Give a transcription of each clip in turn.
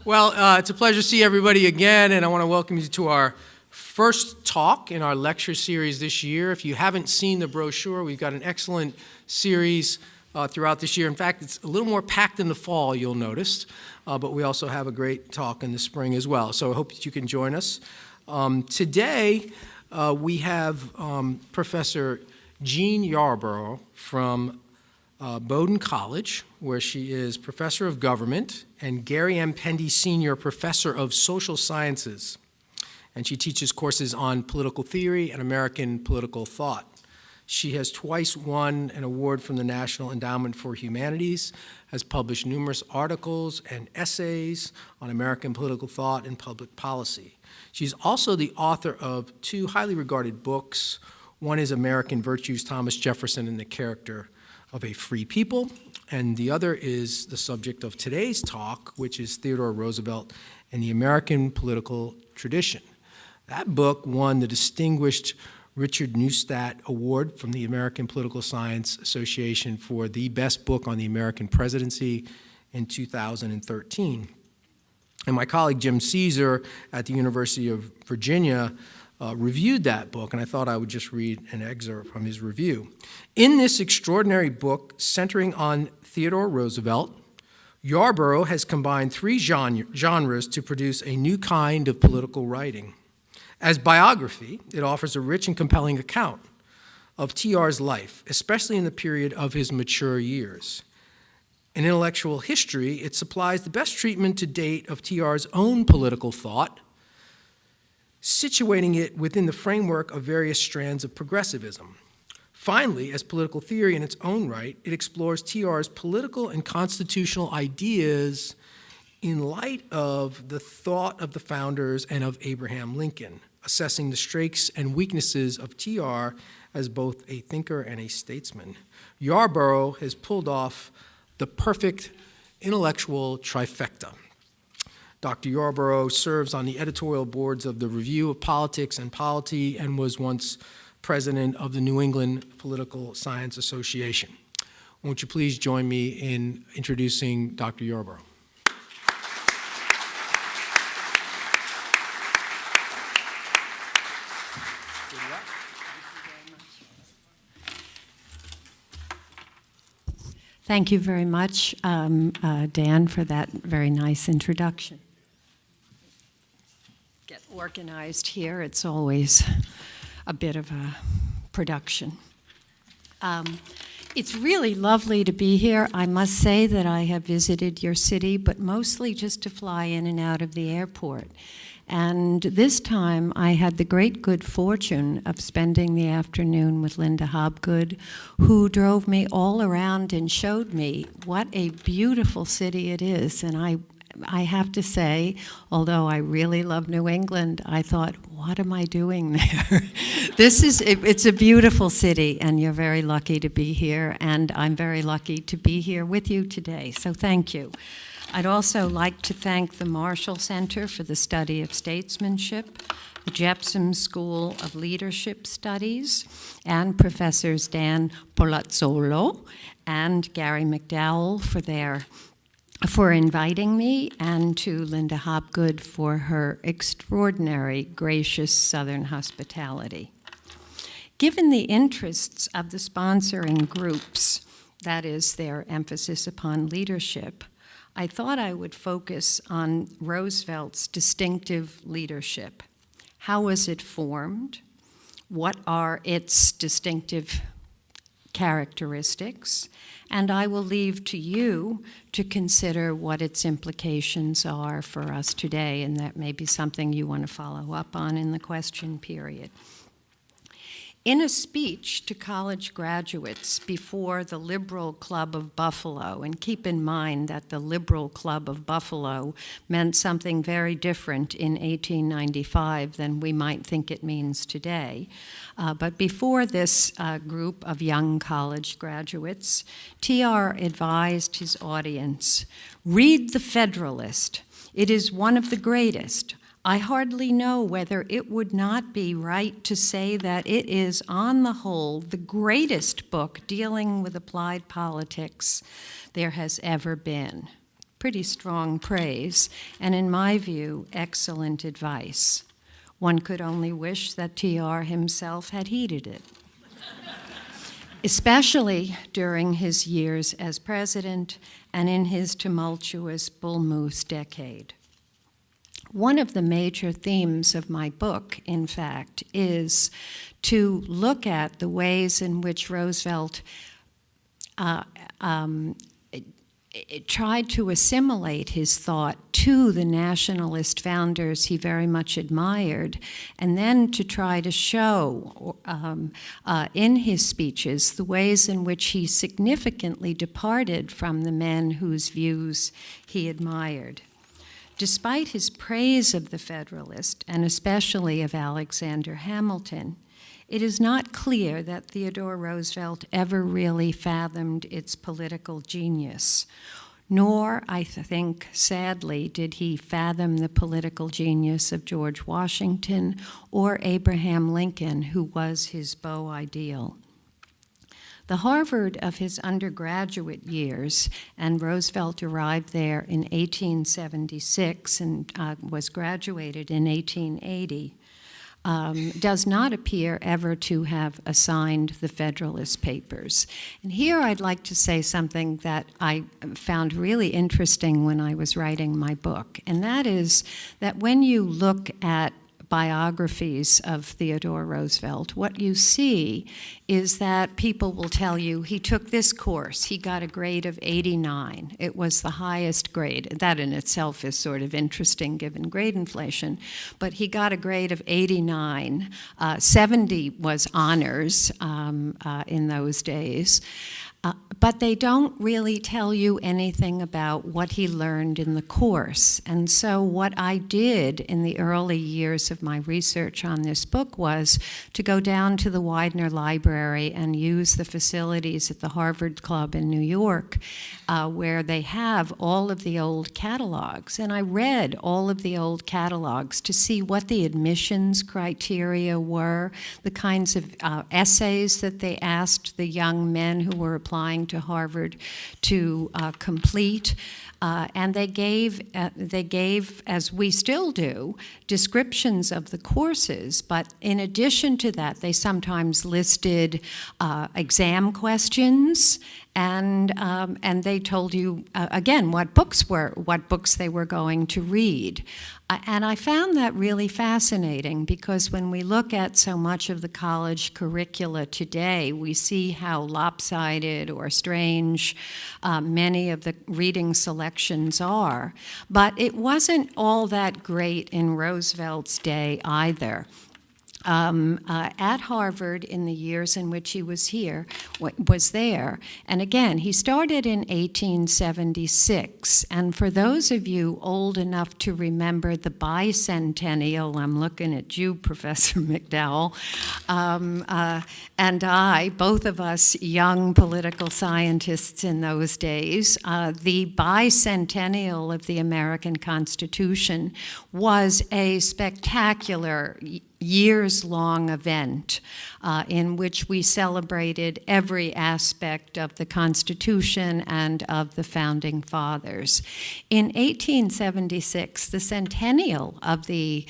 Well, it's a pleasure to see everybody again, and I want to welcome you to our first talk in our lecture series this year. If you haven't seen the brochure, we've got an excellent series throughout this year. In fact, it's a little more packed in the fall, you'll notice, but we also have a great talk in the spring as well. So I hope that you can join us. Today, we have Professor Jean Yarbrough from Bowdoin College, where she is Professor of Government, and Gary M. Pendy Sr. Professor of Social Sciences. And she teaches courses on political theory and American political thought. She has twice won an award from the National Endowment for Humanities, has published numerous articles and essays on American political thought and public policy. She's also the author of two highly regarded books. One is American Virtues, Thomas Jefferson and the Character of a Free People, and the other is the subject of today's talk, which is Theodore Roosevelt and the American Political Tradition. That book won the distinguished Richard Neustadt Award from the American Political Science Association for the best book on the American presidency in 2013. And my colleague Jim Caesar at the University of Virginia reviewed that book, and I thought I would just read an excerpt from his review. In this extraordinary book centering on Theodore Roosevelt, Yarbrough has combined three genres to produce a new kind of political writing. As biography, it offers a rich and compelling account of TR's life, especially in the period of his mature years. In intellectual history, it supplies the best treatment to date of TR's own political thought, situating it within the framework of various strands of progressivism. Finally, as political theory in its own right, it explores TR's political and constitutional ideas in light of the thought of the founders and of Abraham Lincoln, assessing the strengths and weaknesses of TR as both a thinker and a statesman. Yarbrough has pulled off the perfect intellectual trifecta. Dr. Yarbrough serves on the editorial boards of the Review of Politics and Polity and was once president of the New England Political Science Association. Won't you please join me in introducing Dr. Yarbrough? Thank you very much, Dan, for that very nice introduction. Get organized here. It's always a bit of a production. It's really lovely to be here. I must say that I have visited your city, but mostly just to fly in and out of the airport. And this time I had the great good fortune of spending the afternoon with Linda Hobgood, who drove me all around and showed me what a beautiful city it is. And I have to say, although I really love New England, I thought, what am I doing there? It's a beautiful city, and you're very lucky to be here, and I'm very lucky to be here with you today, so thank you. I'd also like to thank the Marshall Center for the Study of Statesmanship, the Jepson School of Leadership Studies, and Professors Dan Polazzolo and Gary McDowell for inviting me, and to Linda Hobgood for her extraordinary, gracious Southern hospitality. Given the interests of the sponsoring groups, that is their emphasis upon leadership, I thought I would focus on Roosevelt's distinctive leadership. How was it formed? What are its distinctive characteristics? And I will leave to you to consider what its implications are for us today, and that may be something you want to follow up on in the question period. In a speech to college graduates before the Liberal Club of Buffalo, and keep in mind that the Liberal Club of Buffalo meant something very different in 1895 than we might think it means today. But before this group of young college graduates, TR advised his audience, "Read the Federalist. It is one of the greatest. I hardly know whether it would not be right to say that it is, on the whole, the greatest book dealing with applied politics there has ever been." pretty strong praise, and in my view, excellent advice. One could only wish that TR himself had heeded it, especially during his years as president and in his tumultuous bull moose decade. One of the major themes of my book, in fact, is to look at the ways in which Roosevelt tried to assimilate his thought to the nationalist founders he very much admired, and then to try to show in his speeches the ways in which he significantly departed from the men whose views he admired. Despite his praise of the Federalist, and especially of Alexander Hamilton, it is not clear that Theodore Roosevelt ever really fathomed its political genius, nor, I think, sadly, did he fathom the political genius of George Washington or Abraham Lincoln, who was his beau ideal. The Harvard of his undergraduate years, and Roosevelt arrived there in 1876 and was graduated in 1880, does not appear ever to have assigned the Federalist Papers. And here I'd like to say something that I found really interesting when I was writing my book, and that is that when you look at biographies of Theodore Roosevelt, what you see is that people will tell you he took this course, he got a grade of 89. It was the highest grade. That in itself is sort of interesting given grade inflation, but he got a grade of 89. 70 was honors in those days. But they don't really tell you anything about what he learned in the course. And so what I did in the early years of my research on this book was to go down to the Widener Library and use the facilities at the Harvard Club in New York, where they have all of the old catalogs. And I read all of the old catalogs to see what the admissions criteria were, the kinds of essays that they asked the young men who were applying to Harvard to complete. And they gave, as we still do, descriptions of the courses, but in addition to that, they sometimes listed exam questions, and they told you, again, what books they were going to read. And I found that really fascinating, because when we look at so much of the college curricula today, we see how lopsided or strange many of the reading selections are. But it wasn't all that great in Roosevelt's day either. At Harvard in the years in which he was there. And again, he started in 1876. And for those of you old enough to remember the bicentennial, I'm looking at you, Professor McDowell, and I, both of us young political scientists in those days, the bicentennial of the American Constitution was a spectacular years-long event in which we celebrated every aspect of the Constitution and of the Founding Fathers. In 1876, the centennial of the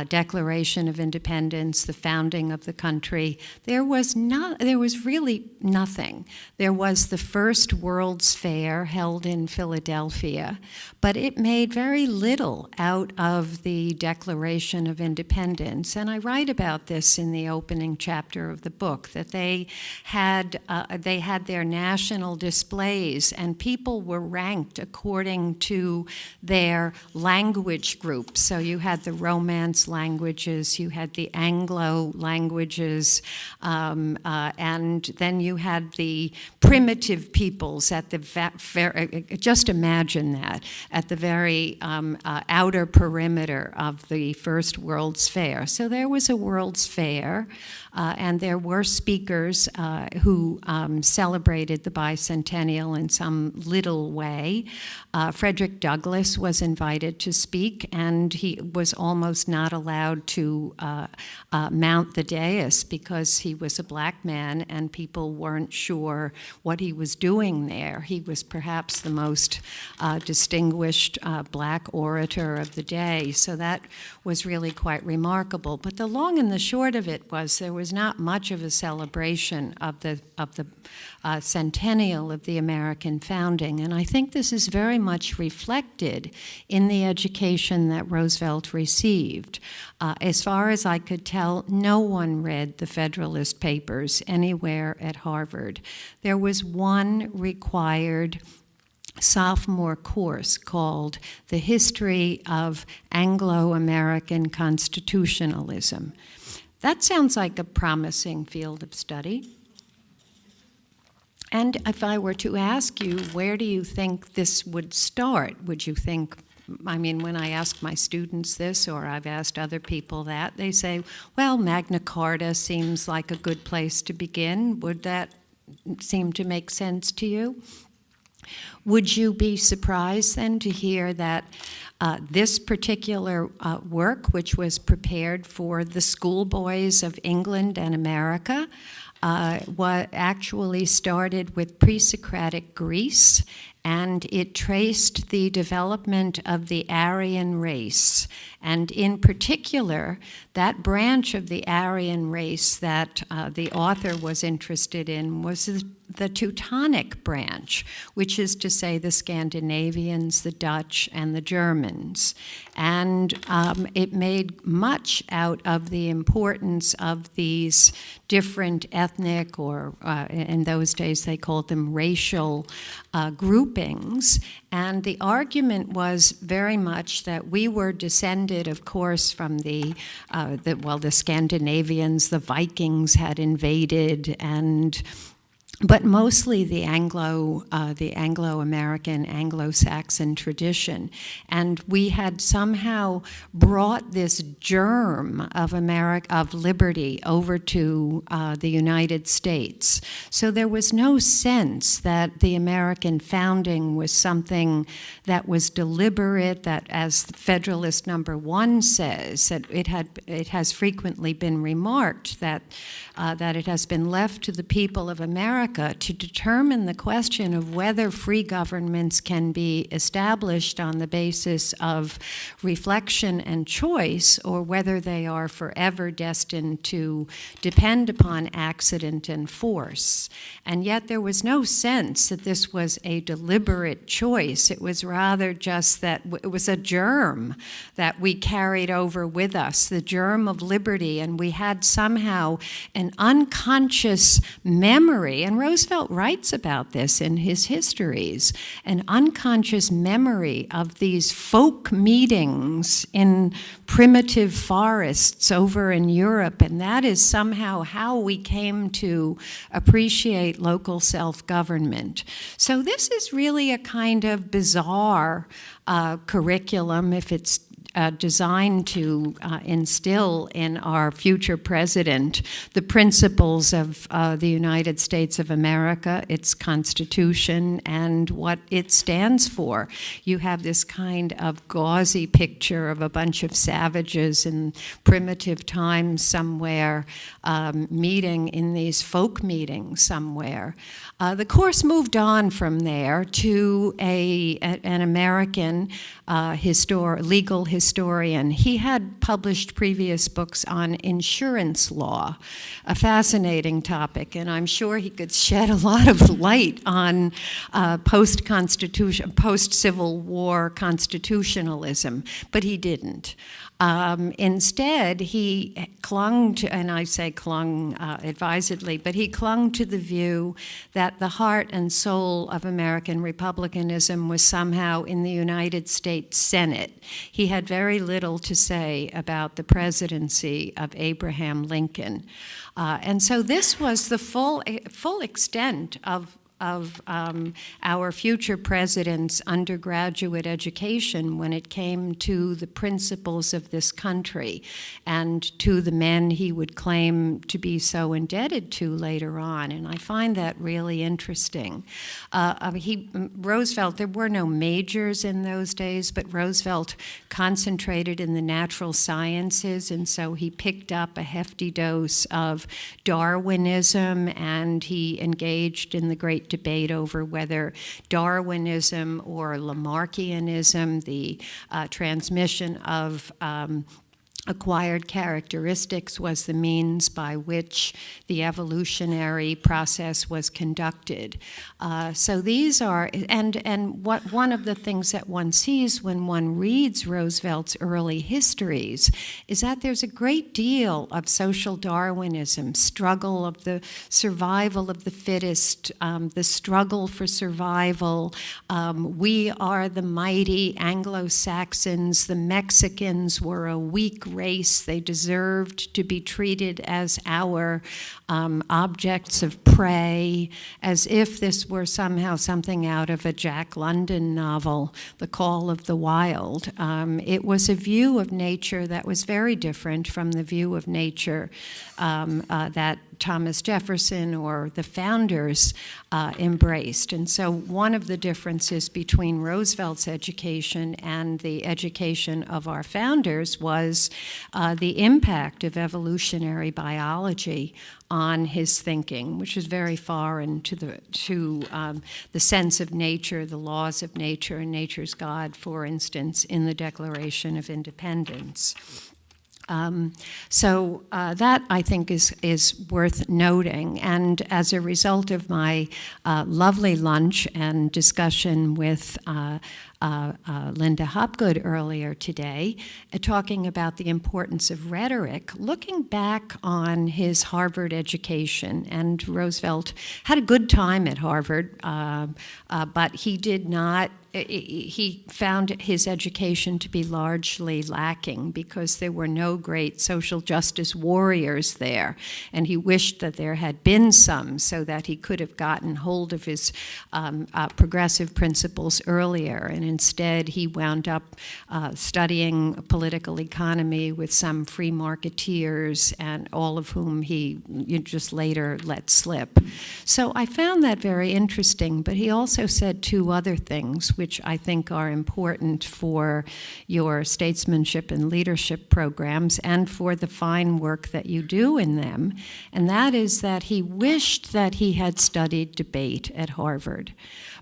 Declaration of Independence, the founding of the country, there was really nothing. There was the first World's Fair held in Philadelphia, but it made very little out of the Declaration of Independence. And I write about this in the opening chapter of the book, that they had their national displays, and people were ranked according to their language groups. So you had the Romance languages, you had the Anglo languages, and then you had the primitive peoples at the just imagine that, at the very outer perimeter of the first World's Fair. So there was a World's Fair, and there were speakers who celebrated the bicentennial in some little way. Frederick Douglass was invited to speak, and he was almost not not allowed to mount the dais because he was a black man and people weren't sure what he was doing there. He was perhaps the most distinguished black orator of the day, so that was really quite remarkable. But the long and the short of it was there was not much of a celebration of the centennial of the American founding, and I think this is very much reflected in the education that Roosevelt received. As far as I could tell, no one read the Federalist Papers anywhere at Harvard. There was one required sophomore course called The History of Anglo-American Constitutionalism. That sounds like a promising field of study. And if I were to ask you, where do you think this would start? Would you think, I mean, when I ask my students this, or I've asked other people that, they say, well, Magna Carta seems like a good place to begin. Would that seem to make sense to you? Would you be surprised then to hear that this particular work, which was prepared for the schoolboys of England and America, actually started with pre-Socratic Greece, and it traced the development of the Aryan race, and in particular, that branch of the Aryan race that the author was interested in was the Teutonic branch, which is to say the Scandinavians, the Dutch, and the Germans. And it made much out of the importance of these different ethnic, or in those days they called them racial groupings. And the argument was very much that we were descended, of course, from the Scandinavians, the Vikings had invaded, but mostly the Anglo-American, Anglo-Saxon tradition. And we had somehow brought this germ of liberty over to the United States. So there was no sense that the American founding was something that was deliberate, that, as Federalist number 1 says, that it has frequently been remarked that it has been left to the people of America to determine the question of whether free governments can be established on the basis of reflection and choice, or whether they are forever destined to depend upon accident and force. And yet there was no sense that this was a deliberate choice. It was rather just that it was a germ that we carried over with us, the germ of liberty, and we had somehow an unconscious memory, and Roosevelt writes about this in his histories, an unconscious memory of these folk meetings in primitive forests over in Europe, and that is somehow how we came to appreciate local self-government. So this is really a kind of bizarre curriculum, if it's designed to instill in our future president the principles of the United States of America, its Constitution, and what it stands for. You have this kind of gauzy picture of a bunch of savages in primitive times somewhere, meeting in these folk meetings somewhere. The course moved on from there to an American legal historian. He had published previous books on insurance law, a fascinating topic, and I'm sure he could shed a lot of light on post-Civil War constitutionalism, but he didn't. Instead, he clung to, and I say clung advisedly, but he clung to the view that the heart and soul of American republicanism was somehow in the United States Senate. He had very little to say about the presidency of Abraham Lincoln. And so this was the full extent of our future president's undergraduate education when it came to the principles of this country and to the men he would claim to be so indebted to later on. And I find that really interesting. Roosevelt, there were no majors in those days, but Roosevelt concentrated in the natural sciences, and so he picked up a hefty dose of Darwinism, and he engaged in the great debate over whether Darwinism or Lamarckianism, the transmission of acquired characteristics, was the means by which the evolutionary process was conducted. So these are, and one of the things that one sees when one reads Roosevelt's early histories is that there's a great deal of social Darwinism, struggle of the survival of the fittest, the struggle for survival. We are the mighty Anglo-Saxons, the Mexicans were a weak race. They deserved to be treated as our objects of prey, as if this were somehow something out of a Jack London novel, The Call of the Wild. It was a view of nature that was very different from the view of nature that Thomas Jefferson or the founders embraced. And so one of the differences between Roosevelt's education and the education of our founders was the impact of evolutionary biology on his thinking, which is very foreign to the sense of nature, the laws of nature, and nature's God, for instance, in the Declaration of Independence. So that, I think, is worth noting. And as a result of my lovely lunch and discussion with Linda Hopgood earlier today, talking about the importance of rhetoric, looking back on his Harvard education. And Roosevelt had a good time at Harvard, but he did not. He found his education to be largely lacking because there were no great social justice warriors there, and he wished that there had been some so that he could have gotten hold of his progressive principles earlier. And instead, he wound up studying political economy with some free marketeers, and all of whom he just later let slip. So I found that very interesting, but he also said two other things which I think are important for your statesmanship and leadership programs and for the fine work that you do in them, and that is that he wished that he had studied debate at Harvard.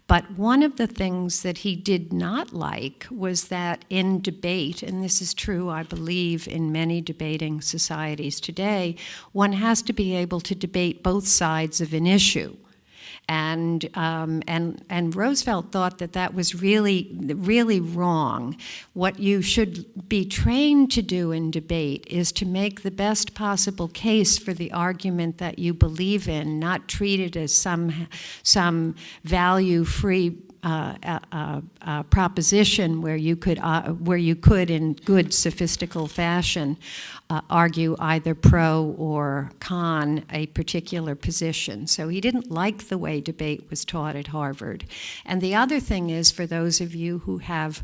But one of the things that he did not like was that in debate, and this is true, I believe, in many debating societies today, one has to be able to debate both sides of an issue. And Roosevelt thought that that was really, really wrong. What you should be trained to do in debate is to make the best possible case for the argument that you believe in, not treat it as some value-free proposition where you could in good sophistical fashion argue either pro or con a particular position. So he didn't like the way debate was taught at Harvard. And the other thing is, for those of you who have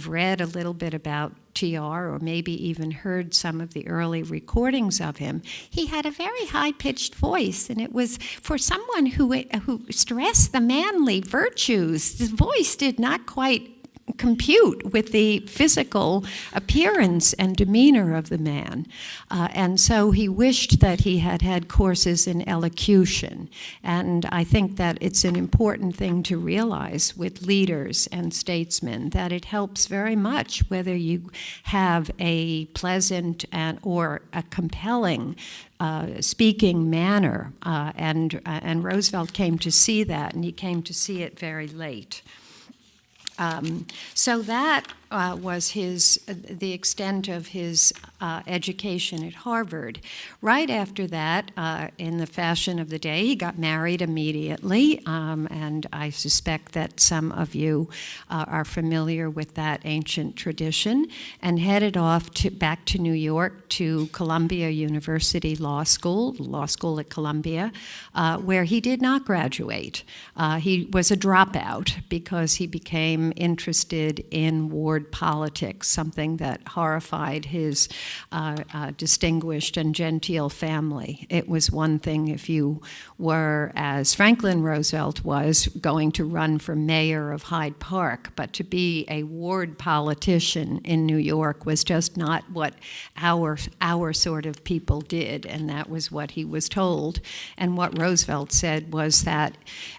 read a little bit about TR, or maybe even heard some of the early recordings of him, he had a very high-pitched voice, and it was for someone who stressed the manly virtues. His voice did not quite compute with the physical appearance and demeanor of the man. And so he wished that he had had courses in elocution. And I think that it's an important thing to realize with leaders and statesmen, that it helps very much whether you have a pleasant or a compelling speaking manner. And Roosevelt came to see that, and he came to see it very late. So that was the extent of his education at Harvard. Right after that, in the fashion of the day, he got married immediately, and I suspect that some of you are familiar with that ancient tradition, and headed off back to New York to Columbia University Law School at Columbia, where he did not graduate. He was a dropout because he became interested in ward politics, something that horrified his distinguished and genteel family. It was one thing if you were, as Franklin Roosevelt was, going to run for mayor of Hyde Park, but to be a ward politician in New York was just not what our sort of people did, and that was what he was told. And what Roosevelt said was that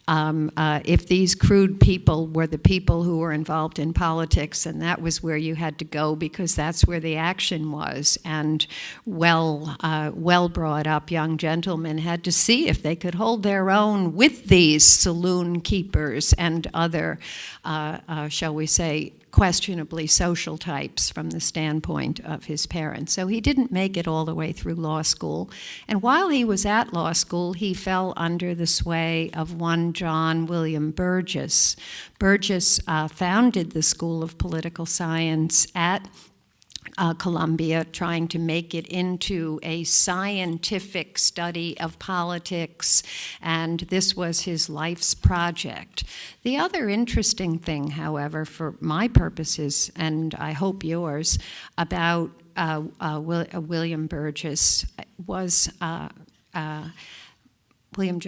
if these crude people were the people who were involved in politics, and that was where you had to go because that's where the action was, and well brought up young gentlemen had to see if they could hold their own with these saloon keepers and other, shall we say, questionably social types from the standpoint of his parents. So he didn't make it all the way through law school. And while he was at law school, he fell under the sway of one John William Burgess. Burgess founded the School of Political Science at Columbia, trying to make it into a scientific study of politics, and this was his life's project. The other interesting thing, however, for my purposes, and I hope yours, about William Burgess was John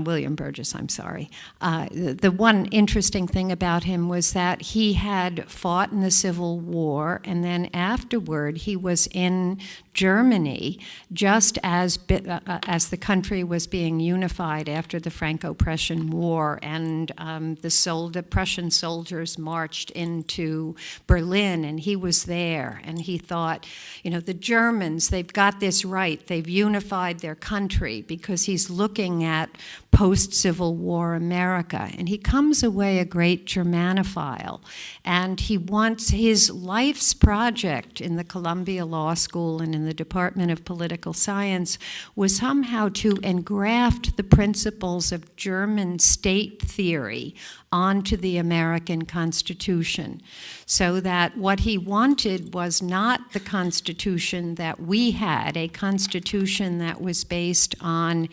William Burgess, I'm sorry. The one interesting thing about him was that he had fought in the Civil War, and then afterward he was in Germany just as the country was being unified after the Franco-Prussian War, and the Prussian soldiers marched into Berlin, and he was there, and he thought, the Germans, they've got this right, they've unified their country, because he's looking at post-Civil War America, and he comes away a great Germanophile, and he wants his life's project in the Columbia Law School and in the Department of Political Science was somehow to engraft the principles of German state theory onto the American Constitution, so that what he wanted was not the Constitution that we had, a Constitution that was based on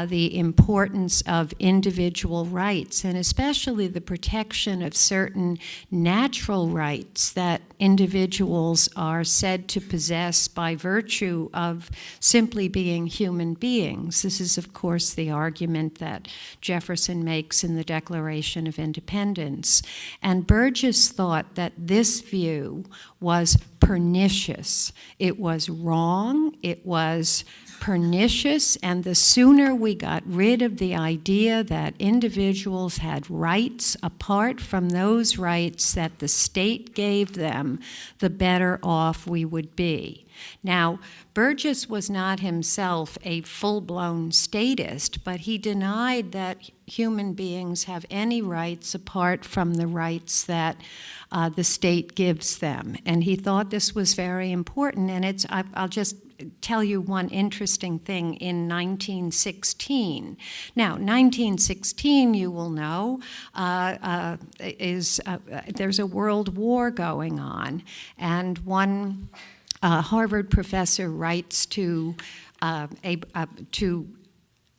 the importance of individual rights, and especially the protection of certain natural rights that individuals are said to possess by virtue of simply being human beings. This is, of course, the argument that Jefferson makes in the Declaration of Independence. And Burgess thought that this view was pernicious. It was wrong, it was pernicious, and the sooner we got rid of the idea that individuals had rights apart from those rights that the state gave them, the better off we would be. Now, Burgess was not himself a full-blown statist, but he denied that human beings have any rights apart from the rights that the state gives them. And he thought this was very important, and I'll just tell you one interesting thing in 1916. Now, 1916, you will know, there's a world war going on, and one Harvard professor writes to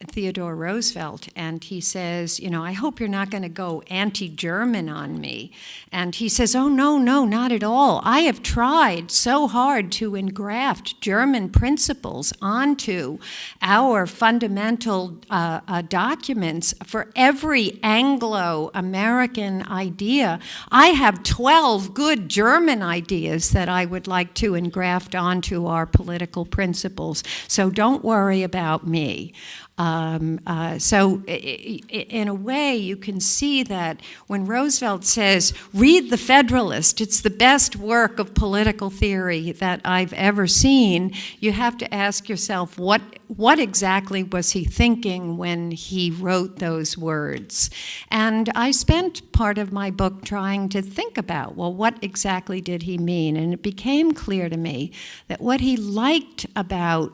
Theodore Roosevelt, and he says, I hope you're not going to go anti-German on me. And he says, oh, no, not at all. I have tried so hard to engraft German principles onto our fundamental documents for every Anglo-American idea. I have 12 good German ideas that I would like to engraft onto our political principles, so don't worry about me. So in a way, you can see that when Roosevelt says, read the Federalist, it's the best work of political theory that I've ever seen, you have to ask yourself, what exactly was he thinking when he wrote those words? And I spent part of my book trying to think about, well, what exactly did he mean? And it became clear to me that what he liked about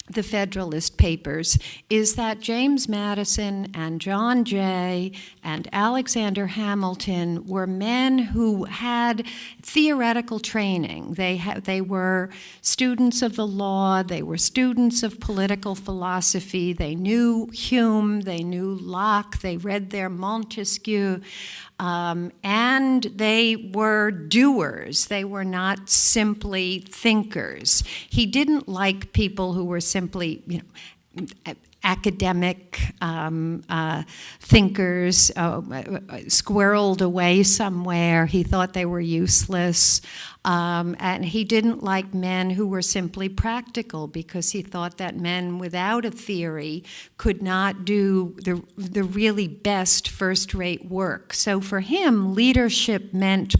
the Federalist Papers is that James Madison and John Jay and Alexander Hamilton were men who had theoretical training. They were students of the law, they were students of political philosophy, they knew Hume, they knew Locke, they read their Montesquieu, and they were doers. They were not simply thinkers. He didn't like people who were simply, academic thinkers squirreled away somewhere. He thought they were useless. And he didn't like men who were simply practical because he thought that men without a theory could not do the really best first-rate work. So for him, leadership meant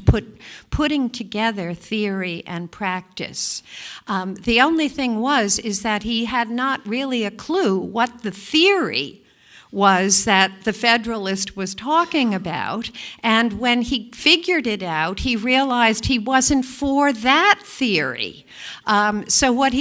putting together theory and practice. The only thing is that he had not really a clue what the theory was that the Federalist was talking about, and when he figured it out, he realized he wasn't for that theory. So when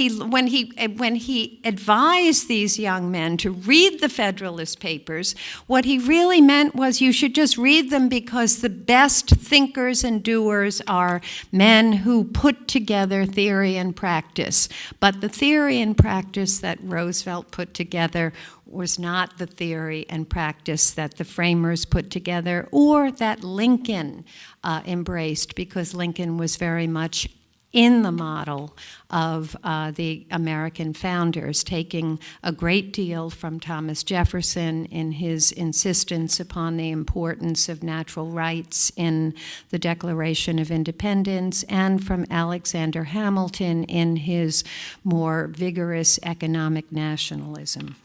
he advised these young men to read the Federalist Papers, what he really meant was you should just read them because the best thinkers and doers are men who put together theory and practice. But the theory and practice that Roosevelt put together was not the theory and practice that the framers put together or that Lincoln embraced, because Lincoln was very much in the model of the American founders, taking a great deal from Thomas Jefferson in his insistence upon the importance of natural rights in the Declaration of Independence, and from Alexander Hamilton in his more vigorous economic nationalism.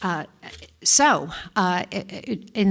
In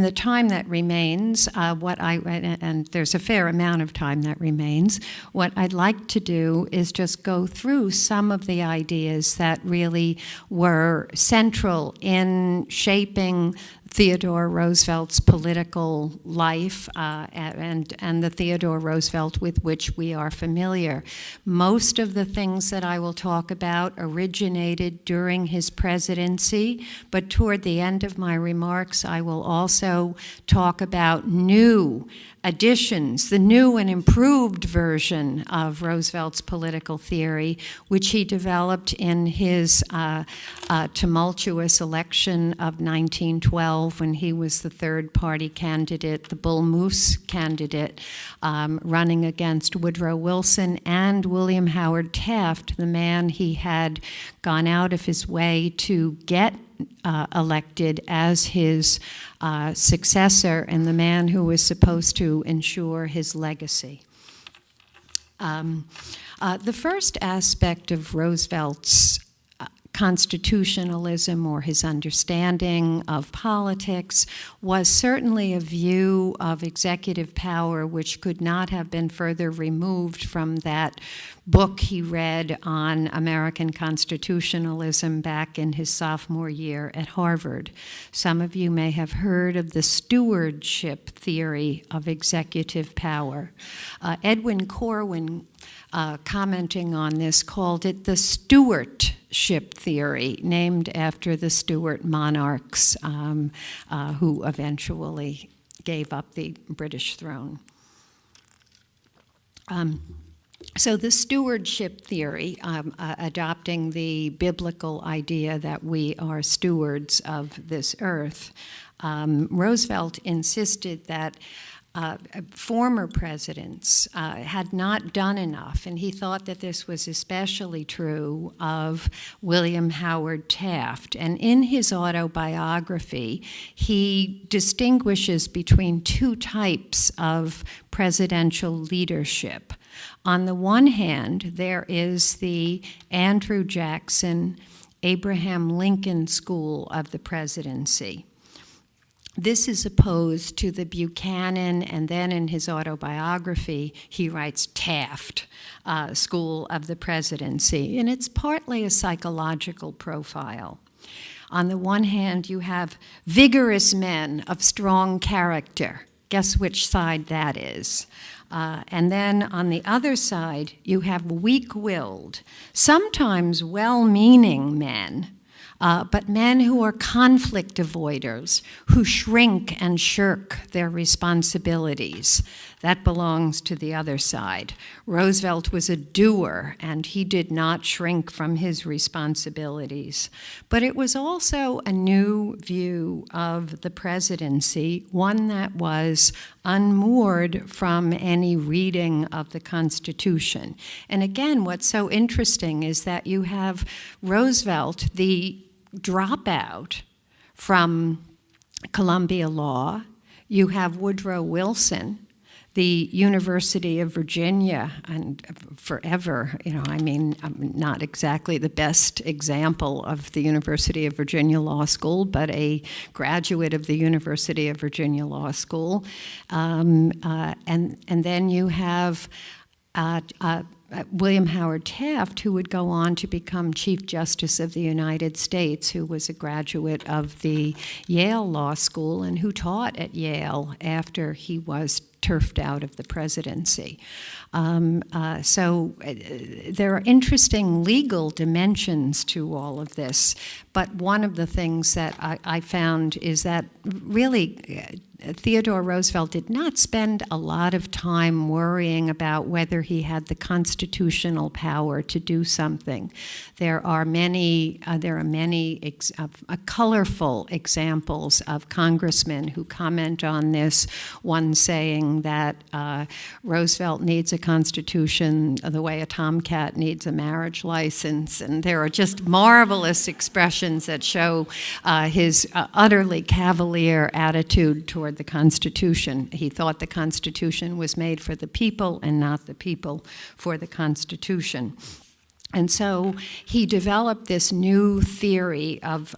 the time that remains, and there's a fair amount of time that remains, what I'd like to do is just go through some of the ideas that really were central in shaping Theodore Roosevelt's political life and the Theodore Roosevelt with which we are familiar. Most of the things that I will talk about originated during his presidency, but toward the end of my remarks, I will also talk about new additions, the new and improved version of Roosevelt's political theory, which he developed in his tumultuous election of 1912 when he was the third-party candidate, the Bull Moose candidate, running against Woodrow Wilson and William Howard Taft, the man he had gone out of his way to get elected as his successor and the man who was supposed to ensure his legacy. The first aspect of Roosevelt's constitutionalism, or his understanding of politics, was certainly a view of executive power which could not have been further removed from that book he read on American constitutionalism back in his sophomore year at Harvard. Some of you may have heard of the Stewardship Theory of executive power. Edwin Corwin, commenting on this, called it the Stewardship Theory, named after the Stuart monarchs who eventually gave up the British throne. So the stewardship theory, adopting the biblical idea that we are stewards of this earth, Roosevelt insisted that former presidents had not done enough, and he thought that this was especially true of William Howard Taft. And in his autobiography, he distinguishes between two types of presidential leadership. On the one hand, there is the Andrew Jackson, Abraham Lincoln School of the Presidency. This is opposed to the Buchanan, and then in his autobiography, he writes Taft School of the Presidency, and it's partly a psychological profile. On the one hand, you have vigorous men of strong character. Guess which side that is? And then on the other side, you have weak-willed, sometimes well-meaning men, but men who are conflict avoiders, who shrink and shirk their responsibilities. That belongs to the other side. Roosevelt was a doer, and he did not shrink from his responsibilities. But it was also a new view of the presidency, one that was unmoored from any reading of the Constitution. And again, what's so interesting is that you have Roosevelt, the dropout from Columbia Law. You have Woodrow Wilson, the University of Virginia, and forever, not exactly the best example of the University of Virginia Law School, but a graduate of the University of Virginia Law School. And then you have William Howard Taft, who would go on to become Chief Justice of the United States, who was a graduate of the Yale Law School and who taught at Yale after he was turfed out of the presidency. So there are interesting legal dimensions to all of this, but one of the things that I found is that really Theodore Roosevelt did not spend a lot of time worrying about whether he had the constitutional power to do something. There are many colorful examples of congressmen who comment on this. One saying that Roosevelt needs a constitution the way a tomcat needs a marriage license, and there are just marvelous expressions that show his utterly cavalier attitude toward the Constitution. He thought the Constitution was made for the people and not the people for the Constitution. And so he developed this new theory of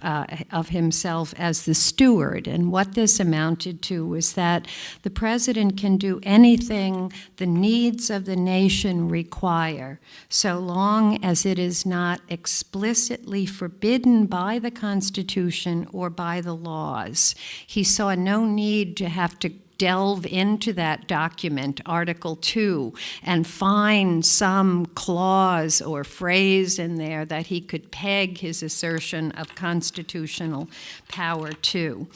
himself as the steward. And what this amounted to was that the president can do anything the needs of the nation require, so long as it is not explicitly forbidden by the Constitution or by the laws. He saw no need to have to delve into that document, Article 2, and find some clause or phrase in there that he could peg his assertion of constitutional power to.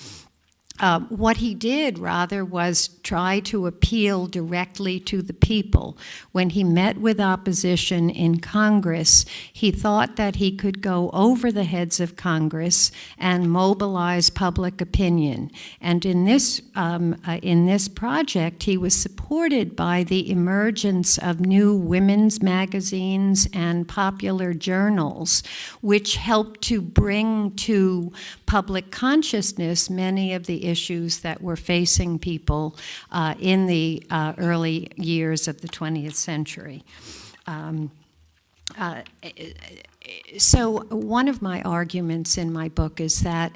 What he did, rather, was try to appeal directly to the people. When he met with opposition in Congress, he thought that he could go over the heads of Congress and mobilize public opinion. And in this project, he was supported by the emergence of new women's magazines and popular journals, which helped to bring to public consciousness many of the issues that were facing people in the early years of the 20th century. So one of my arguments in my book is that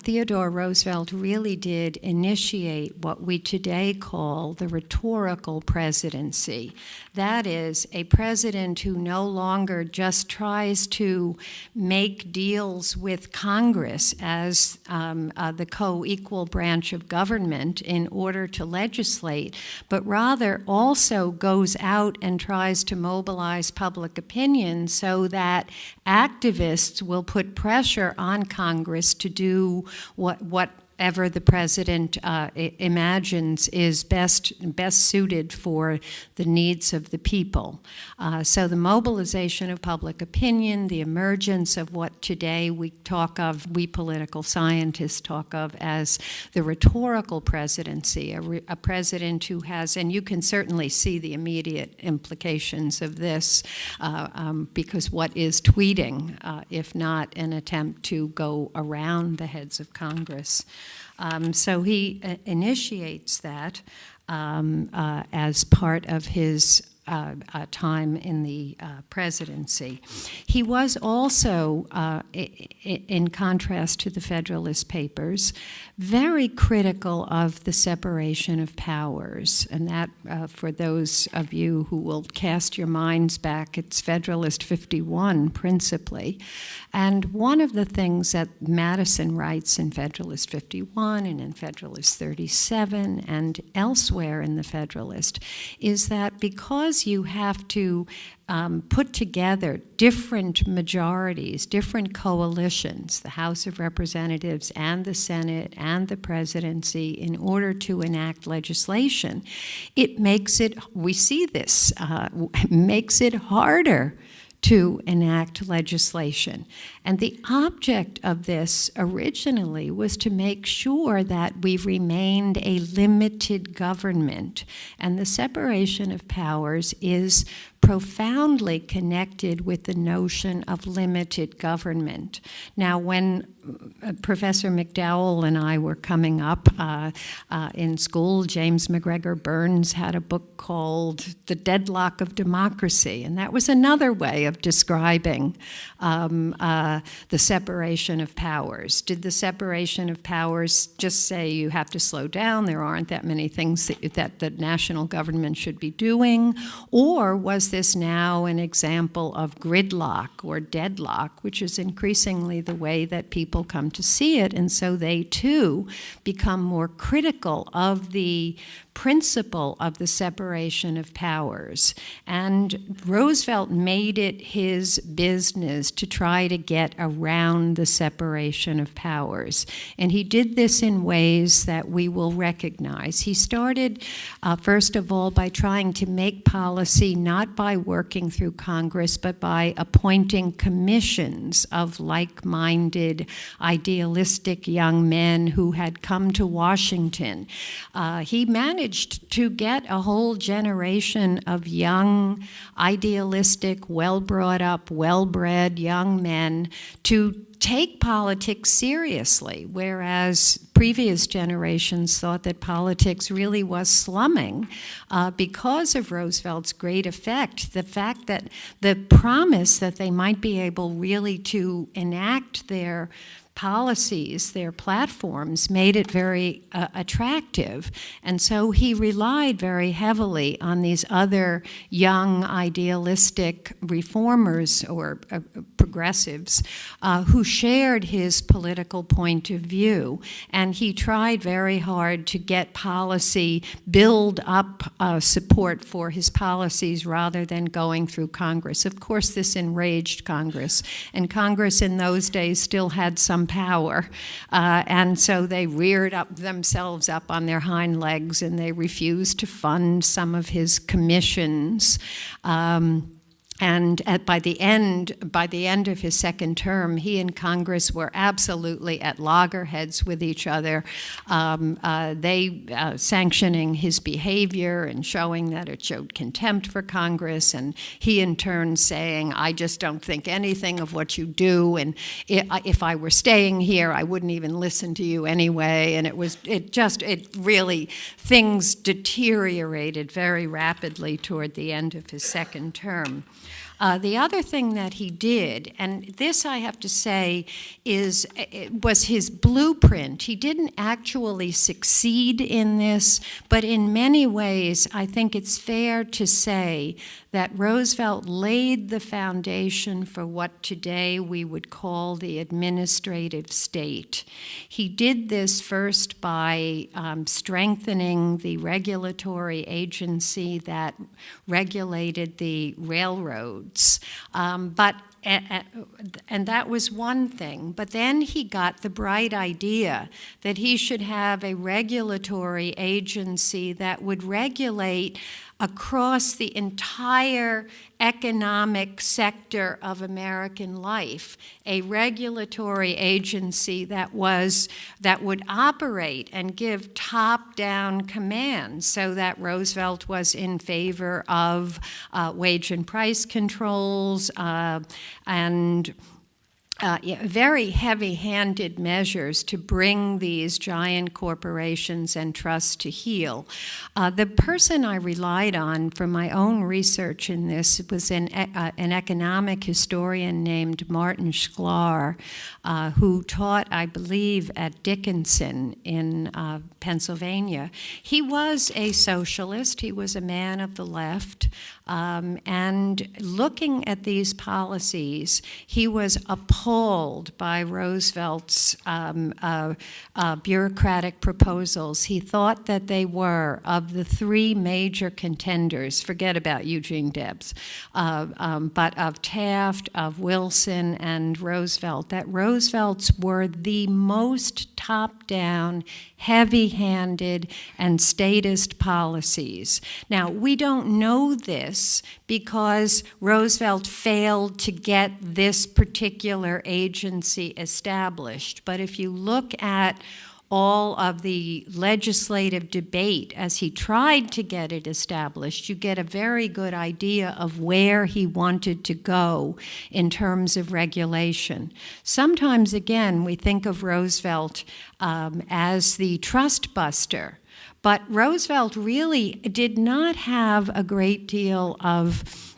Theodore Roosevelt really did initiate what we today call the rhetorical presidency. That is, a president who no longer just tries to make deals with Congress as the co-equal branch of government in order to legislate, but rather also goes out and tries to mobilize public opinion so that activists will put pressure on Congress to do whatever the president imagines is best suited for the needs of the people. So the mobilization of public opinion, the emergence of what today we political scientists talk of as the rhetorical presidency, a president who has, and you can certainly see the immediate implications of this, because what is tweeting, if not an attempt to go around the heads of Congress? So he initiates that as part of his time in the presidency. He was also, in contrast to the Federalist Papers, very critical of the separation of powers. And that, for those of you who will cast your minds back, it's Federalist 51 principally. And one of the things that Madison writes in Federalist 51 and in Federalist 37 and elsewhere in the Federalist is that because you have to put together different majorities, different coalitions, the House of Representatives and the Senate and the presidency, in order to enact legislation, it makes it, we see this, makes it harder to enact legislation. And the object of this originally was to make sure that we remained a limited government. And the separation of powers is profoundly connected with the notion of limited government. Now, when Professor McDowell and I were coming up in school, James McGregor Burns had a book called The Deadlock of Democracy, and that was another way of describing the separation of powers. Did the separation of powers just say you have to slow down, there aren't that many things that the national government should be doing, or was this now an example of gridlock or deadlock, which is increasingly the way that people come to see it, and so they too become more critical of the principle of the separation of powers. And Roosevelt made it his business to try to get around the separation of powers. And he did this in ways that we will recognize. He started, first of all, by trying to make policy not by working through Congress, but by appointing commissions of like-minded, idealistic young men who had come to Washington. He managed to get a whole generation of young, idealistic, well-brought-up, well-bred young men to take politics seriously, whereas previous generations thought that politics really was slumming because of Roosevelt's great effect, the fact that the promise that they might be able really to enact their policies, their platforms, made it very attractive. And so he relied very heavily on these other young, idealistic reformers or progressives who shared his political point of view. And he tried very hard to get policy, build up support for his policies rather than going through Congress. Of course, this enraged Congress. And Congress in those days still had some power. And so they reared up themselves up on their hind legs and they refused to fund some of his commissions. And by the end of his second term, he and Congress were absolutely at loggerheads with each other. They sanctioning his behavior and showing that it showed contempt for Congress, and he in turn saying, "I just don't think anything of what you do, and if I were staying here, I wouldn't even listen to you anyway." And things deteriorated very rapidly toward the end of his second term. The other thing that he did, and this I have to say was his blueprint. He didn't actually succeed in this, but in many ways I think it's fair to say that Roosevelt laid the foundation for what today we would call the administrative state. He did this first by strengthening the regulatory agency that regulated the railroads. And that was one thing. But then he got the bright idea that he should have a regulatory agency that would regulate across the entire economic sector of American life, a regulatory agency that would operate and give top-down commands, so that Roosevelt was in favor of wage and price controls and very heavy-handed measures to bring these giant corporations and trusts to heel. The person I relied on for my own research in this was an economic historian named Martin Sklar, who taught, I believe, at Dickinson in Pennsylvania. He was a socialist. He was a man of the left. And looking at these policies, he was appalled by Roosevelt's bureaucratic proposals. He thought that they were, of the three major contenders, forget about Eugene Debs, but of Taft, of Wilson, and Roosevelt, that Roosevelt's were the most top-down, heavy-handed, and statist policies. Now, we don't know this because Roosevelt failed to get this particular agency established. But if you look at all of the legislative debate as he tried to get it established, you get a very good idea of where he wanted to go in terms of regulation. Sometimes, again, we think of Roosevelt as the trust buster, but Roosevelt really did not have a great deal of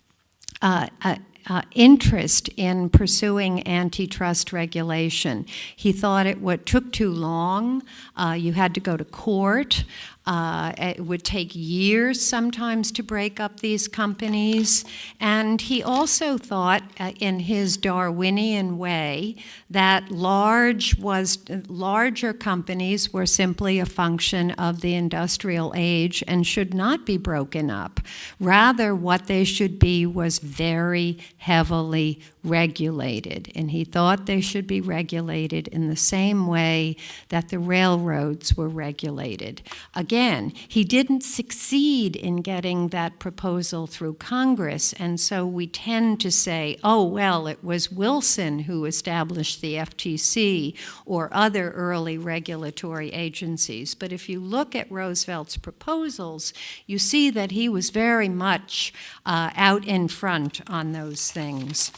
interest in pursuing antitrust regulation. He thought it took too long. You had to go to court. It would take years sometimes to break up these companies. And he also thought, in his Darwinian way, that larger companies were simply a function of the industrial age and should not be broken up. Rather, what they should be was very heavily regulated. And he thought they should be regulated in the same way that the railroads were regulated. Again, he didn't succeed in getting that proposal through Congress, and so we tend to say, oh, well, it was Wilson who established the FTC or other early regulatory agencies. But if you look at Roosevelt's proposals, you see that he was very much out in front on those things.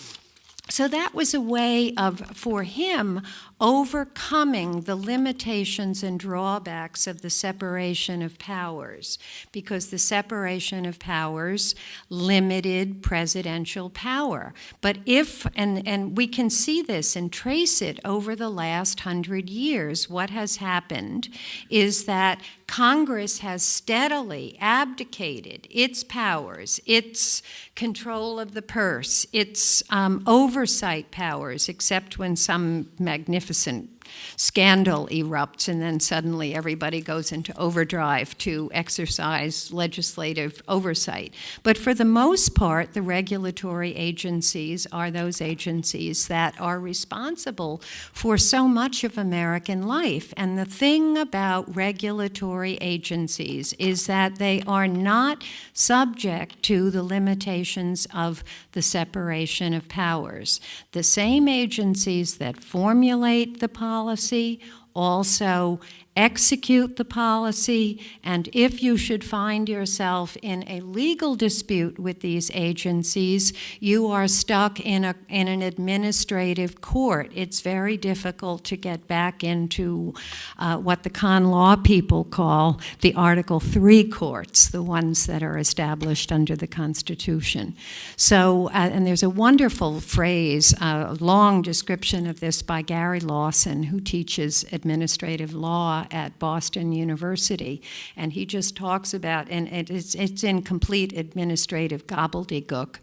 So that was a way of, for him, overcoming the limitations and drawbacks of the separation of powers, because the separation of powers limited presidential power. But if, and we can see this and trace it over the last 100 years, what has happened is that Congress has steadily abdicated its powers, its control of the purse, its oversight powers, except when some magnificent scandal erupts and then suddenly everybody goes into overdrive to exercise legislative oversight. But for the most part, the regulatory agencies are those agencies that are responsible for so much of American life. And the thing about regulatory agencies is that they are not subject to the limitations of the separation of powers. The same agencies that formulate the policy also execute the policy, and if you should find yourself in a legal dispute with these agencies, you are stuck in an administrative court. It's very difficult to get back into what the con law people call the Article III courts, the ones that are established under the Constitution. So, and there's a wonderful phrase, a long description of this by Gary Lawson, who teaches administrative law at Boston University, and he just talks about, and it's in complete administrative gobbledygook,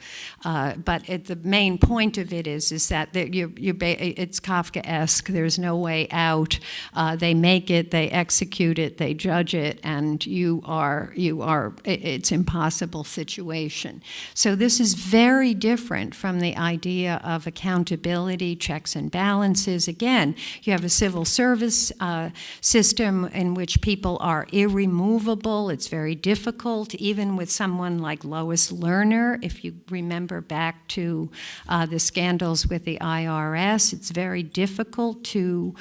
but the main point of it is that it's Kafkaesque. There's no way out. They make it, they execute it, they judge it, and it's impossible situation. So this is very different from the idea of accountability, checks and balances. Again, you have a civil service system in which people are irremovable. It's very difficult, even with someone like Lois Lerner. If you remember back to the scandals with the IRS, it's very difficult to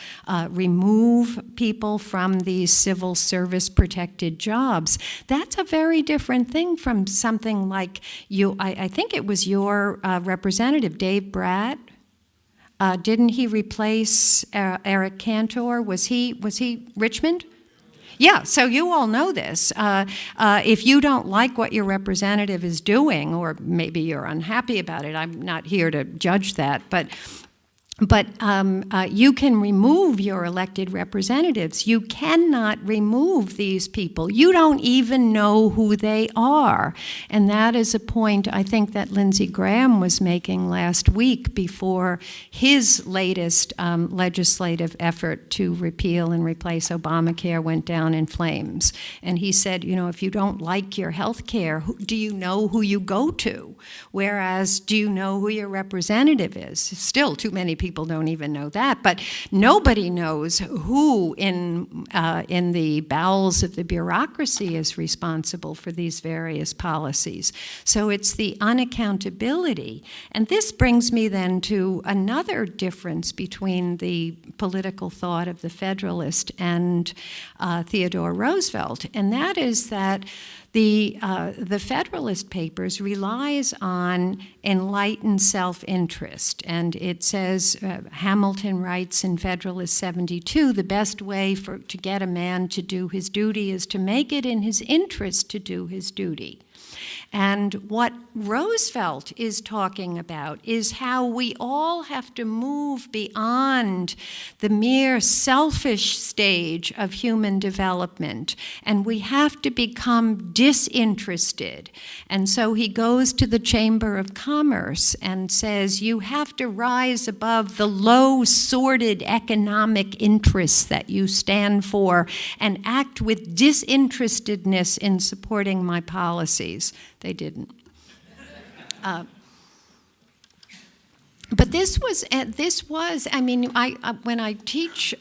remove people from these civil service protected jobs. That's a very different thing from something like I think it was your representative, Dave Bratt, Didn't he replace Eric Cantor? Was he Richmond? Yeah, so you all know this. If you don't like what your representative is doing, or maybe you're unhappy about it, I'm not here to judge that, but you can remove your elected representatives. You cannot remove these people. You don't even know who they are. And that is a point I think that Lindsey Graham was making last week before his latest legislative effort to repeal and replace Obamacare went down in flames. And he said, if you don't like your health care, do you know who you go to? Whereas, do you know who your representative is? Still, too many people don't even know that, but nobody knows who in the bowels of the bureaucracy is responsible for these various policies. So it's the unaccountability. And this brings me then to another difference between the political thought of the Federalist and Theodore Roosevelt, and that is that the Federalist Papers relies on enlightened self-interest, and it says, Hamilton writes in Federalist 72, the best way to get a man to do his duty is to make it in his interest to do his duty. And what Roosevelt is talking about is how we all have to move beyond the mere selfish stage of human development, and we have to become disinterested. And so he goes to the Chamber of Commerce and says, you have to rise above the low, sordid economic interests that you stand for and act with disinterestedness in supporting my policies. They didn't. But this was, I mean, when I teach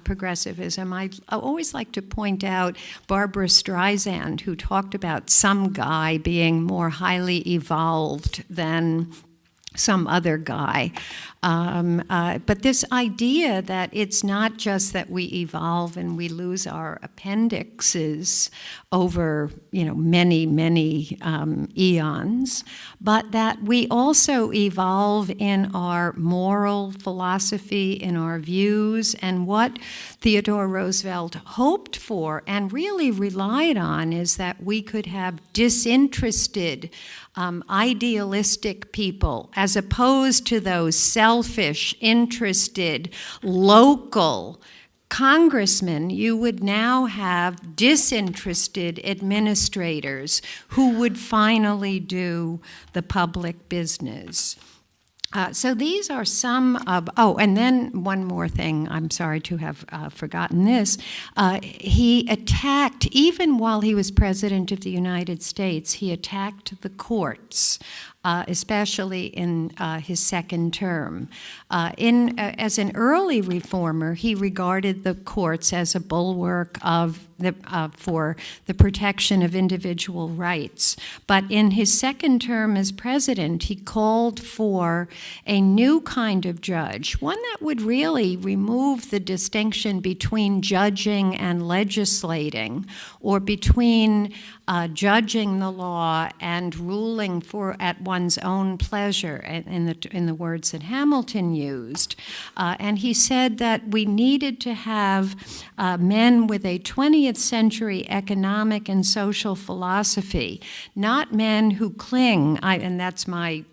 progressivism, I always like to point out Barbara Streisand, who talked about some guy being more highly evolved than some other guy. But this idea that it's not just that we evolve and we lose our appendixes over, many, many eons, but that we also evolve in our moral philosophy, in our views, and what Theodore Roosevelt hoped for and really relied on is that we could have disinterested, idealistic people, as opposed to those selfish, interested, local congressmen. You would now have disinterested administrators who would finally do the public business. So these are some of, and then one more thing, I'm sorry to have forgotten this. He attacked, even while he was President of the United States, he attacked the courts, especially in his second term. As an early reformer, he regarded the courts as a bulwark of for the protection of individual rights. But in his second term as president, he called for a new kind of judge, one that would really remove the distinction between judging and legislating, or between judging the law and ruling at one's own pleasure, in the words that Hamilton used. And he said that we needed to have men with a 20th century economic and social philosophy, not men who cling, and that's my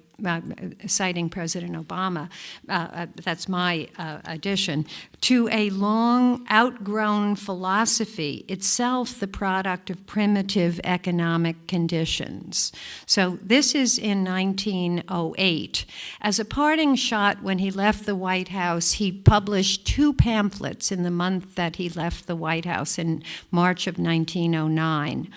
citing President Obama, that's my addition, to a long outgrown philosophy, itself the product of primitive economic conditions. So this is in 1908. As a parting shot, when he left the White House, he published 2 pamphlets in the month that he left the White House in March of 1909.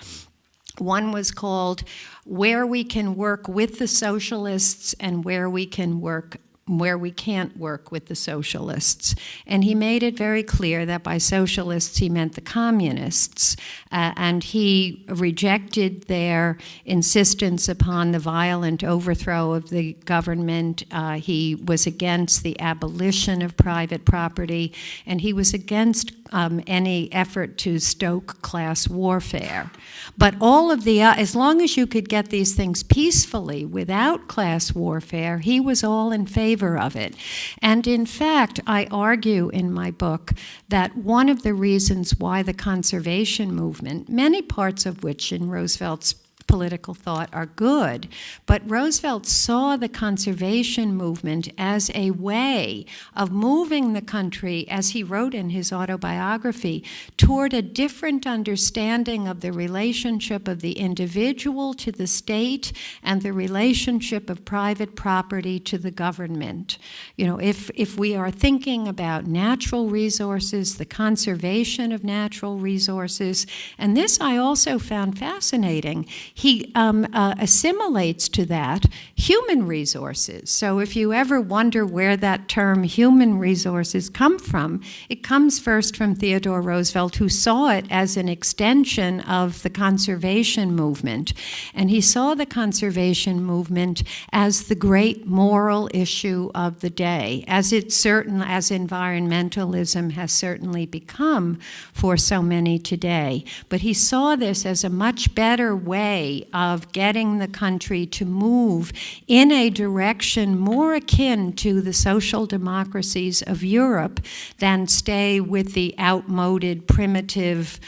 One was called Where We Can Work with the Socialists and Where We Can't Work with the Socialists. And he made it very clear that by socialists he meant the communists, and he rejected their insistence upon the violent overthrow of the government. He was against the abolition of private property, and he was against any effort to stoke class warfare. But all of as long as you could get these things peacefully without class warfare, he was all in favor favor of it. And in fact, I argue in my book that one of the reasons why the conservation movement, many parts of which in Roosevelt's political thought are good, but Roosevelt saw the conservation movement as a way of moving the country, as he wrote in his autobiography, toward a different understanding of the relationship of the individual to the state and the relationship of private property to the government. You know, if we are thinking about natural resources, the conservation of natural resources, and this I also found fascinating, he assimilates to that human resources. So if you ever wonder where that term human resources come from, it comes first from Theodore Roosevelt, who saw it as an extension of the conservation movement. And he saw the conservation movement as the great moral issue of the day, as environmentalism has certainly become for so many today. But he saw this as a much better way of getting the country to move in a direction more akin to the social democracies of Europe than stay with the outmoded, primitive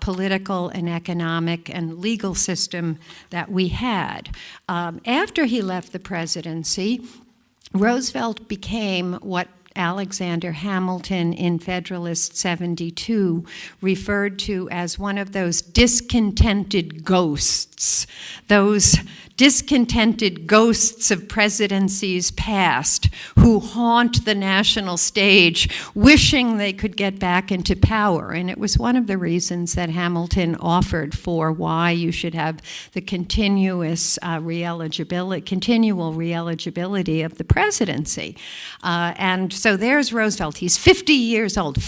political and economic and legal system that we had. After he left the presidency, Roosevelt became what Alexander Hamilton in Federalist 72 referred to as one of those discontented ghosts, those discontented ghosts of presidencies past who haunt the national stage wishing they could get back into power. And it was one of the reasons that Hamilton offered for why you should have the continual re-eligibility of the presidency. And so there's Roosevelt. He's 50 years old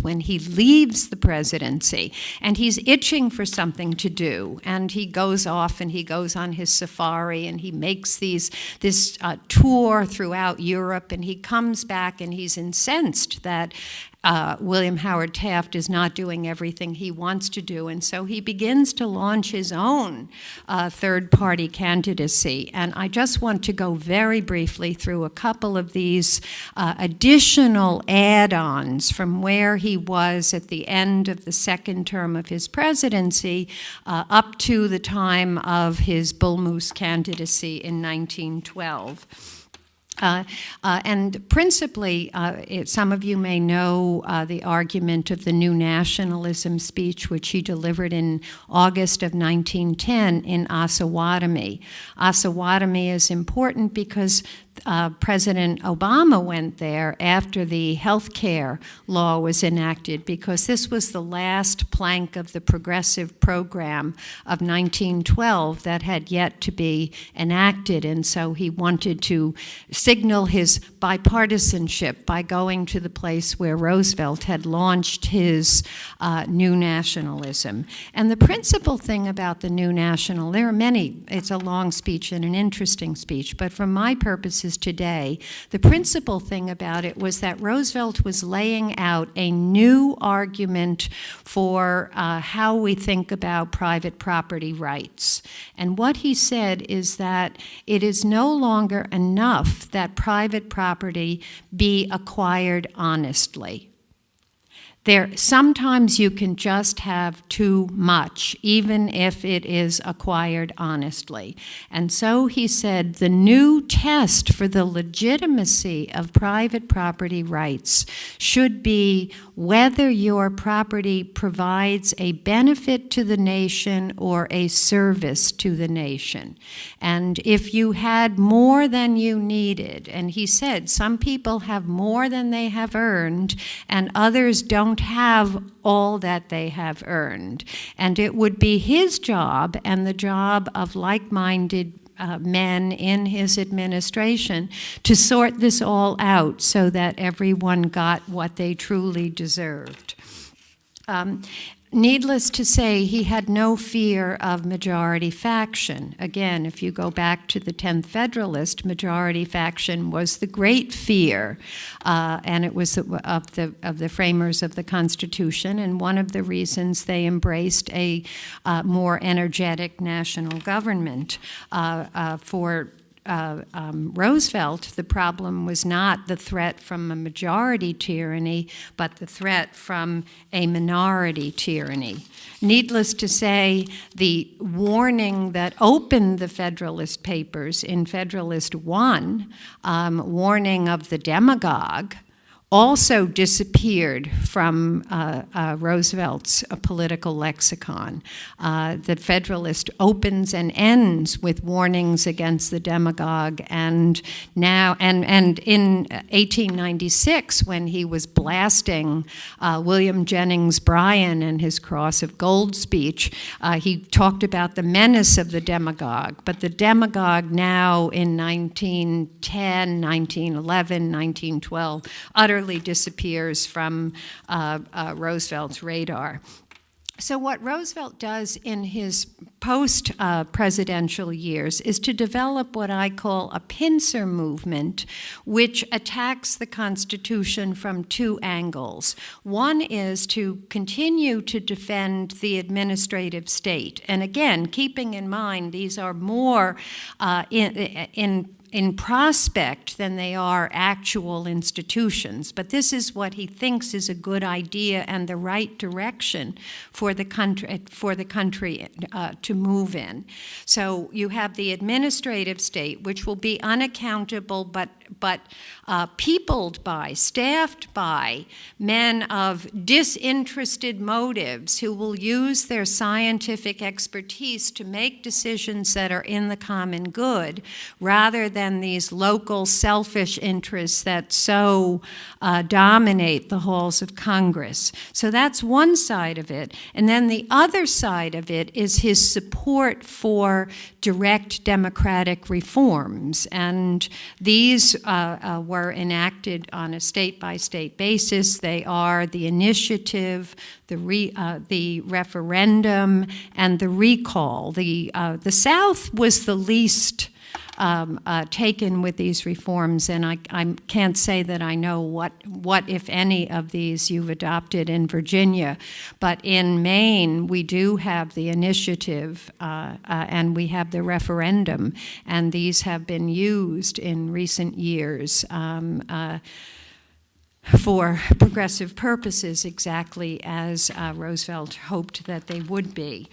when he leaves the presidency, and he's itching for something to do. And he goes off and he goes on his safari and he makes this tour throughout Europe, and he comes back and he's incensed that William Howard Taft is not doing everything he wants to do, and so he begins to launch his own third-party candidacy. And I just want to go very briefly through a couple of these additional add-ons from where he was at the end of the second term of his presidency up to the time of his Bull Moose candidacy in 1912. And principally, some of you may know the argument of the New Nationalism speech, which he delivered in August of 1910 in Osawatomie. Osawatomie is important because President Obama went there after the health care law was enacted, because this was the last plank of the progressive program of 1912 that had yet to be enacted, and so he wanted to signal his bipartisanship by going to the place where Roosevelt had launched his New Nationalism. And the principal thing about the New National, there are many, it's a long speech and an interesting speech, but for my purposes today, the principal thing about it was that Roosevelt was laying out a new argument for how we think about private property rights. And what he said is that it is no longer enough that private property be acquired honestly. Sometimes you can just have too much, even if it is acquired honestly. And so he said the new test for the legitimacy of private property rights should be whether your property provides a benefit to the nation or a service to the nation. And if you had more than you needed, and he said some people have more than they have earned, and others don't have all that they have earned. And it would be his job and the job of like-minded men in his administration to sort this all out so that everyone got what they truly deserved. Needless to say, he had no fear of majority faction. Again, if you go back to the 10th Federalist, majority faction was the great fear, and it was of the framers of the Constitution, and one of the reasons they embraced a more energetic national government for Roosevelt, the problem was not the threat from a majority tyranny, but the threat from a minority tyranny. Needless to say, the warning that opened the Federalist Papers in Federalist I, warning of the demagogue, also disappeared from Roosevelt's political lexicon. The Federalist opens and ends with warnings against the demagogue, and now and in 1896, when he was blasting William Jennings Bryan and his Cross of Gold speech, he talked about the menace of the demagogue. But the demagogue now in 1910, 1911, 1912 utterly disappears from Roosevelt's radar. So what Roosevelt does in his post-presidential years is to develop what I call a pincer movement, which attacks the Constitution from two angles. One is to continue to defend the administrative state. And again, keeping in mind these are more in prospect than they are actual institutions. But this is what he thinks is a good idea and the right direction for the country to move in. So you have the administrative state, which will be unaccountable but peopled by, staffed by men of disinterested motives who will use their scientific expertise to make decisions that are in the common good, rather than these local selfish interests that so dominate the halls of Congress. So that's one side of it. And then the other side of it is his support for direct democratic reforms. And these were enacted on a state-by-state basis. They are the initiative, the referendum, and the recall. The South was the least taken with these reforms, and I can't say that I know what, if any, of these you've adopted in Virginia. But in Maine, we do have the initiative, and we have the referendum, and these have been used in recent years for progressive purposes, exactly as Roosevelt hoped that they would be.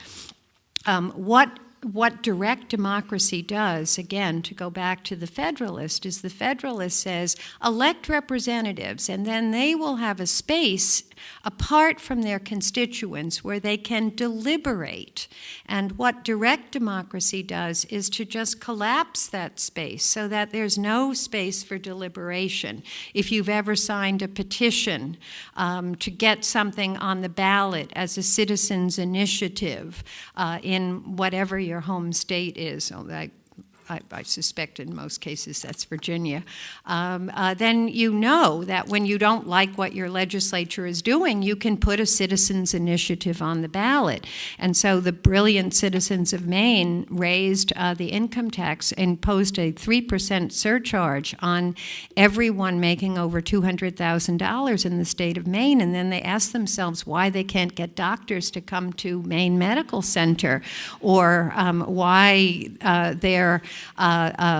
What direct democracy does, again, to go back to the Federalist, is the Federalist says, elect representatives, and then they will have a space apart from their constituents where they can deliberate. And what direct democracy does is to just collapse that space so that there's no space for deliberation. If you've ever signed a petition to get something on the ballot as a citizen's initiative in whatever your home state is, I suspect in most cases that's Virginia, then you know that when you don't like what your legislature is doing, you can put a citizen's initiative on the ballot. And so the brilliant citizens of Maine raised the income tax, imposed a 3% surcharge on everyone making over $200,000 in the state of Maine, and then they asked themselves why they can't get doctors to come to Maine Medical Center, or why their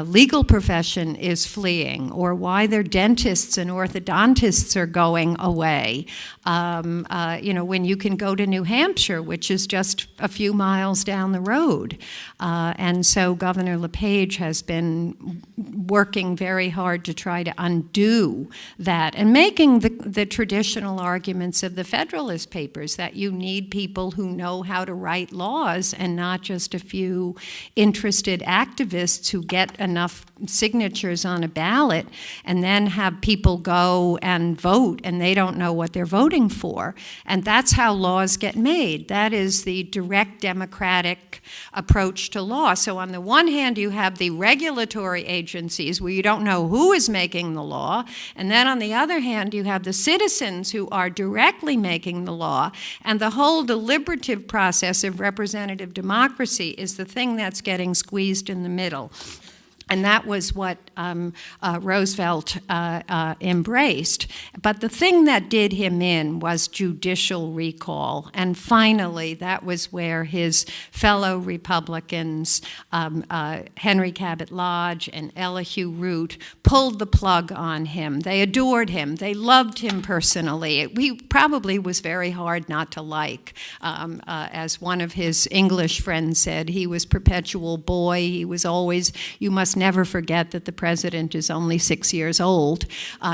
legal profession is fleeing, or why their dentists and orthodontists are going away. When you can go to New Hampshire, which is just a few miles down the road. And so Governor LePage has been working very hard to try to undo that, and making the traditional arguments of the Federalist Papers, that you need people who know how to write laws and not just a few interested activists who get enough signatures on a ballot and then have people go and vote and they don't know what they're voting for. And that's how laws get made. That is the direct democratic approach to law. So on the one hand, you have the regulatory agencies where you don't know who is making the law, and then on the other hand, you have the citizens who are directly making the law, and the whole deliberative process of representative democracy is the thing that's getting squeezed in the middle. And that was what Roosevelt embraced. But the thing that did him in was judicial recall. And finally, that was where his fellow Republicans, Henry Cabot Lodge and Elihu Root, pulled the plug on him. They adored him. They loved him personally. He probably was very hard not to like. As one of his English friends said, he was perpetual boy. He was always, you must never forget that the president is only 6 years old.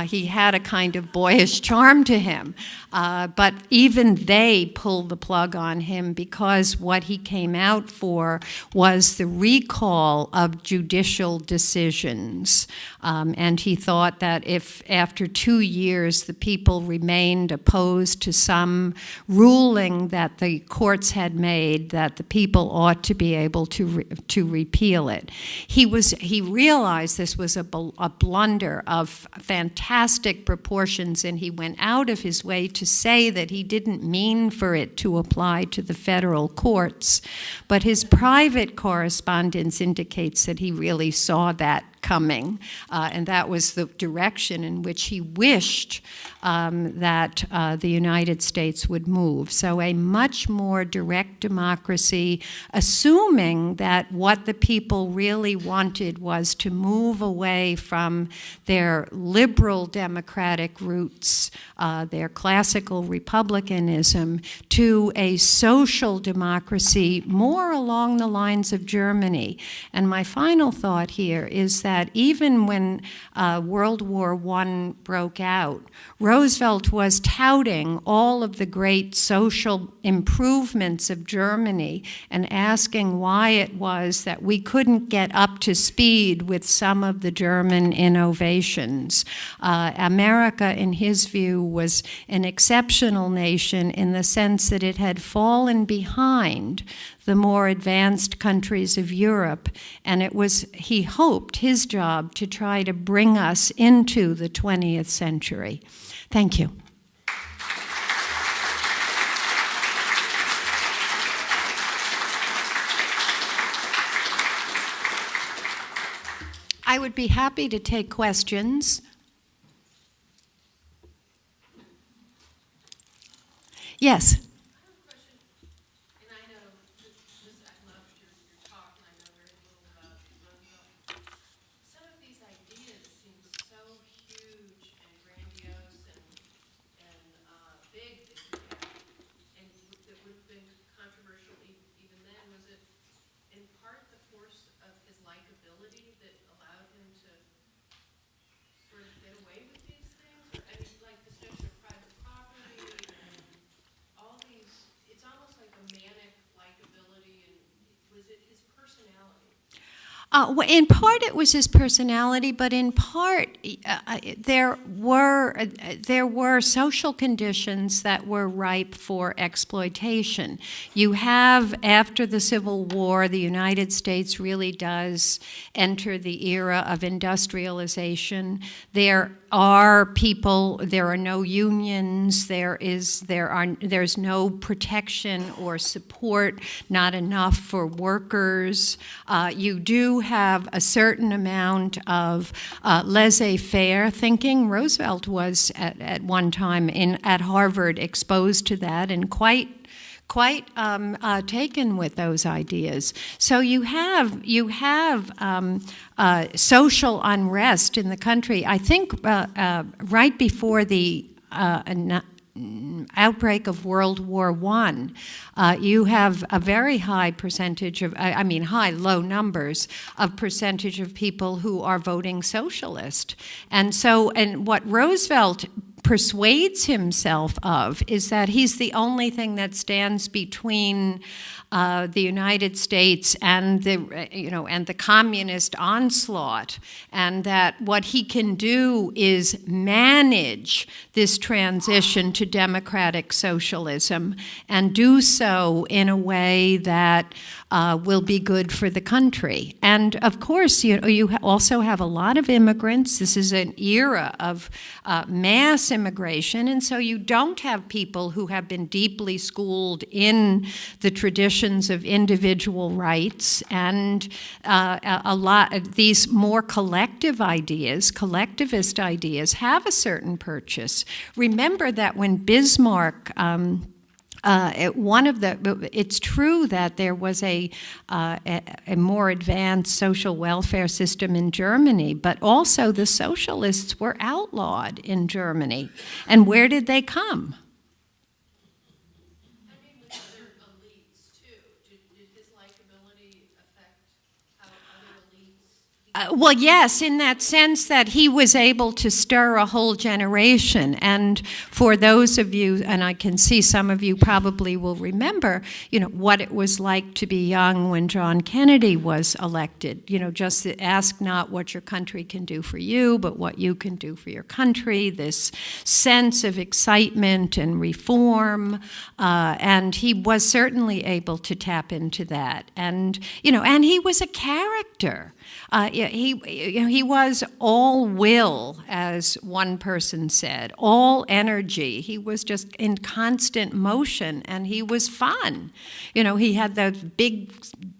He had a kind of boyish charm to him. But even they pulled the plug on him because what he came out for was the recall of judicial decisions. And he thought that if after 2 years the people remained opposed to some ruling that the courts had made, that the people ought to be able to repeal it. He realized this was a blunder of fantastic proportions, and he went out of his way to say that he didn't mean for it to apply to the federal courts, but his private correspondence indicates that he really saw that coming, and that was the direction in which he wished that the United States would move. So a much more direct democracy, assuming that what the people really wanted was to move away from their liberal democratic roots, their classical republicanism, to a social democracy more along the lines of Germany. And my final thought here is that even when World War I broke out, Roosevelt was touting all of the great social improvements of Germany and asking why it was that we couldn't get up to speed with some of the German innovations. America, in his view, was an exceptional nation in the sense that it had fallen behind the more advanced countries of Europe, and it was, he hoped, his job to try to bring us into the 20th century. Thank you. I would be happy to take questions. Yes. Well, in part it was his personality, but in part there were social conditions that were ripe for exploitation. You have, after the Civil War, the United States really does enter the era of industrialization. There are people, there are no unions, there's no protection or support, not enough for workers. You do have a certain amount of laissez-faire thinking. Roosevelt was at one time at Harvard exposed to that and quite taken with those ideas. So you have social unrest in the country. I think right before the outbreak of World War I, you have a very high percentage of, low numbers of percentage of people who are voting socialist. And what Roosevelt persuades himself of is that he's the only thing that stands between the United States and the communist onslaught, and that what he can do is manage this transition to democratic socialism and do so in a way that will be good for the country. And of course, you also have a lot of immigrants. This is an era of mass immigration, and so you don't have people who have been deeply schooled in the tradition notions of individual rights, and a lot of these more collectivist ideas have a certain purchase. Remember that when Bismarck it's true that there was a more advanced social welfare system in Germany, but also the socialists were outlawed in Germany. And where did they come? I mean, with other elites, too. Did his likability affect how other elites... Well, yes, in that sense that he was able to stir a whole generation. And for those of you, and I can see some of you probably will remember, what it was like to be young when John Kennedy was elected. Just ask not what your country can do for you, but what you can do for your country. This sense of excitement and reform. And he was certainly able to tap into that. And, and he was a character. He was all will, as one person said, all energy. He was just in constant motion, and he was fun. He had that big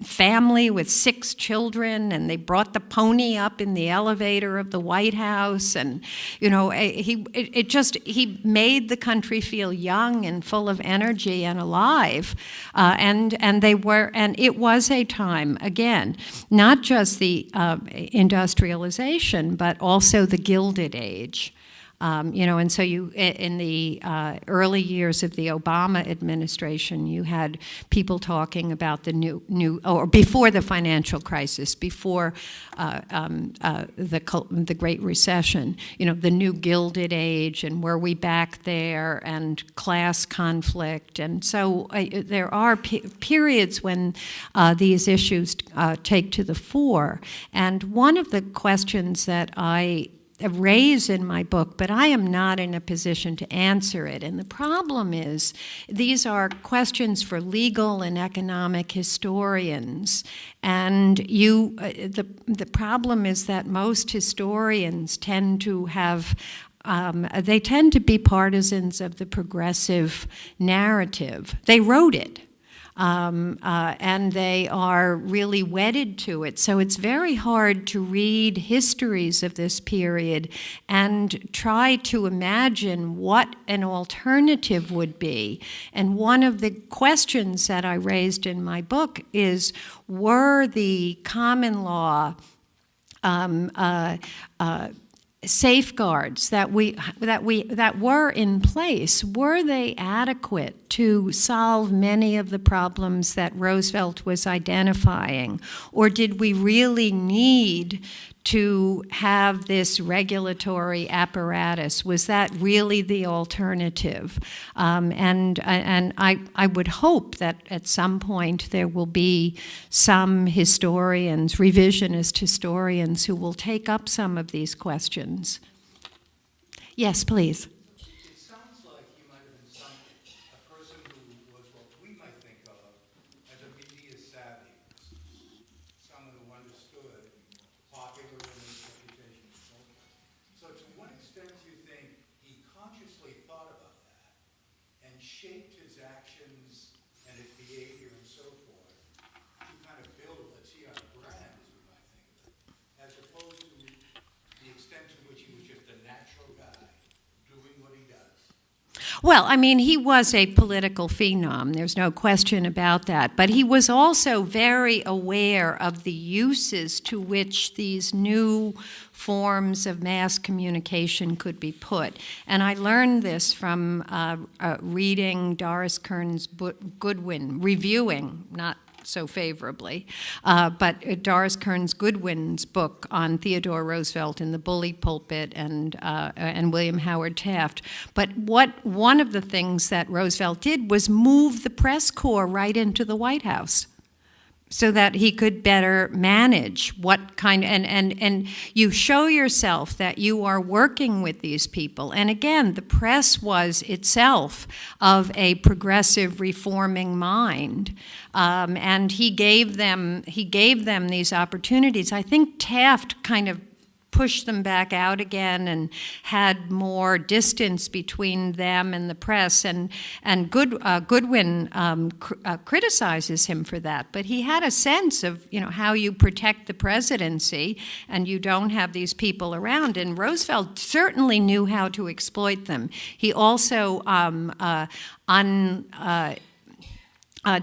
family with 6 children, and they brought the pony up in the elevator of the White House, and he made the country feel young and full of energy and alive, and it was a time, again, not just the industrialization, but also the Gilded Age. And so in the early years of the Obama administration, you had people talking about the or before the financial crisis, before the Great Recession, the new Gilded Age, and were we back there, and class conflict. And so there are periods when these issues take to the fore. And one of the questions that I raise in my book, but I am not in a position to answer it. And the problem is, these are questions for legal and economic historians. And the problem is that most historians tend to have they tend to be partisans of the progressive narrative. They wrote it. And they are really wedded to it. So it's very hard to read histories of this period and try to imagine what an alternative would be. And one of the questions that I raised in my book is, were the common law safeguards that were in place, were they adequate to solve many of the problems that Roosevelt was identifying? Or did we really need to have this regulatory apparatus? Was that really the alternative? And I would hope that at some point there will be some historians, revisionist historians, who will take up some of these questions. Yes, please. It sounds like he might have been a person who was what we might think of as a media savvy, someone who understood popular image, reputation, and so forth. So to what extent do you think he consciously thought about that and shaped his actions and his behavior and so forth to kind of build a TR brand, as we might think of it, as opposed to the extent to which he was just a natural guy doing what he does? Well, I mean, he was a political phenom. There's no question about that. But he was also very aware of the uses to which these new forms of mass communication could be put. And I learned this from reading Doris Kearns Goodwin, reviewing, not so favorably, but Doris Kearns Goodwin's book on Theodore Roosevelt in the Bully Pulpit and William Howard Taft. But one of the things that Roosevelt did was move the press corps right into the White House, so that he could better manage what kind, and you show yourself that you are working with these people. And again, the press was itself of a progressive, reforming mind, and he gave them these opportunities. I think Taft kind of pushed them back out again and had more distance between them and the press. And Goodwin criticizes him for that. But he had a sense of, how you protect the presidency and you don't have these people around. And Roosevelt certainly knew how to exploit them. He also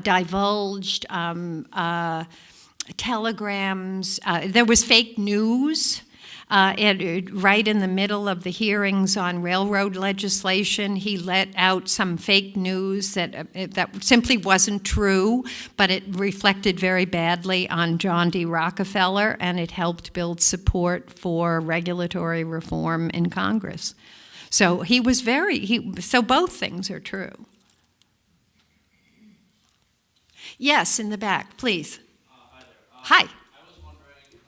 divulged telegrams. There was fake news. Right in the middle of the hearings on railroad legislation, he let out some fake news that simply wasn't true, but it reflected very badly on John D. Rockefeller, and it helped build support for regulatory reform in Congress. So so both things are true. Yes, in the back, please. Hi there. Hi. I was wondering to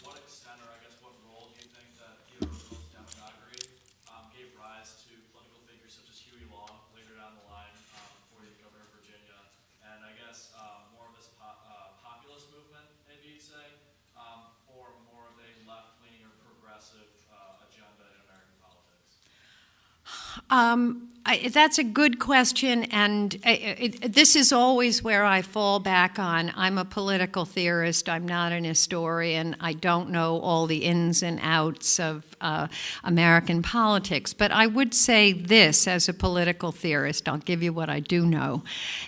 what extent, or I guess what role do you think that Theodore Roosevelt's demagoguery gave rise to political figures such as Huey Long later down the line, before he was governor of Virginia, and I guess more of this populist movement, maybe you'd say, for more of a left-leaning or progressive agenda in American politics? That's a good question, and this is always where I fall back on. I'm a political theorist. I'm not an historian. I don't know all the ins and outs of American politics. But I would say this as a political theorist. I'll give you what I do know.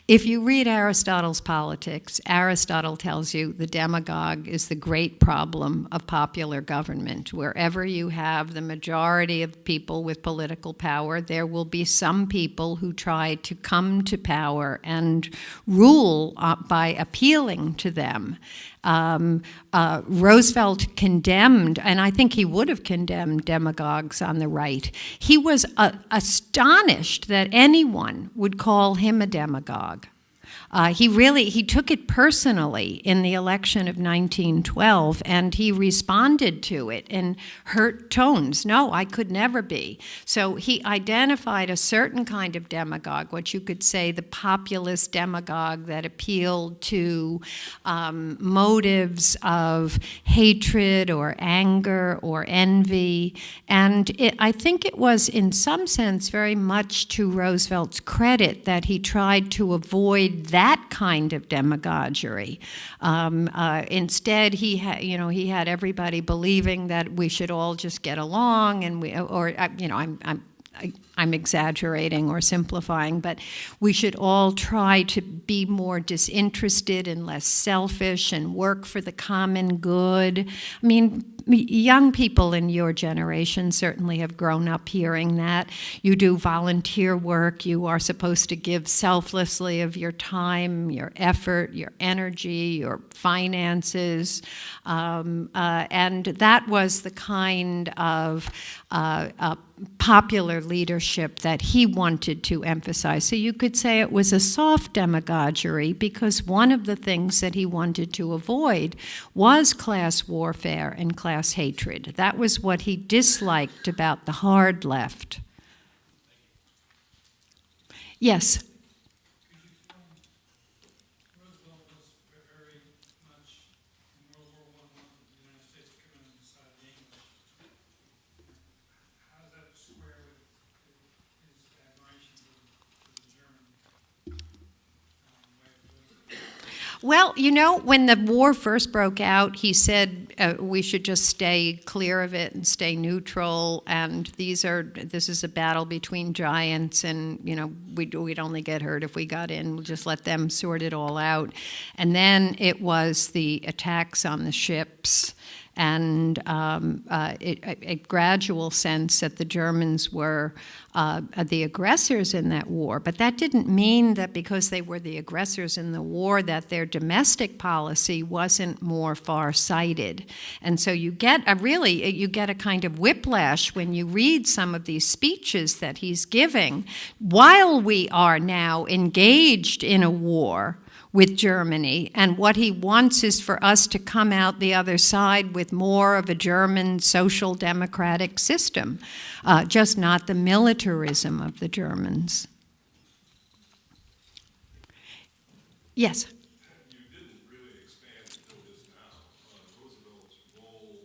If you read Aristotle's Politics, Aristotle tells you the demagogue is the great problem of popular government. Wherever you have the majority of people with political power, there will be some people who try to come to power and rule by appealing to them. Roosevelt condemned, and I think he would have condemned demagogues on the right. He was astonished that anyone would call him a demagogue. He took it personally in the election of 1912, and he responded to it in hurt tones. No, I could never be. So he identified a certain kind of demagogue, what you could say the populist demagogue that appealed to motives of hatred or anger or envy. And I think it was, in some sense, very much to Roosevelt's credit that he tried to avoid that kind of demagoguery. Instead, he had everybody believing that we should all just get along, and I'm exaggerating or simplifying, but we should all try to be more disinterested and less selfish and work for the common good. I mean, young people in your generation certainly have grown up hearing that. You do volunteer work. You are supposed to give selflessly of your time, your effort, your energy, your finances. And that was the kind of popular leadership that he wanted to emphasize. So you could say it was a soft demagoguery because one of the things that he wanted to avoid was class warfare and class hatred. That was what he disliked about the hard left. Yes? Roosevelt was very much in World War I wanted the United States to come in and decide the English. How does that square with his admiration for the German way of doing it? Well, when the war first broke out, he said we should just stay clear of it and stay neutral. And this is a battle between giants, and we'd only get hurt if we got in. We'll just let them sort it all out. And then it was the attacks on the ships, and a gradual sense that the Germans were the aggressors in that war. But that didn't mean that because they were the aggressors in the war that their domestic policy wasn't more far-sighted. And so you get a kind of whiplash when you read some of these speeches that he's giving while we are now engaged in a war with Germany, and what he wants is for us to come out the other side with more of a German social democratic system, just not the militarism of the Germans. Yes? You didn't really expand until just now on Roosevelt's role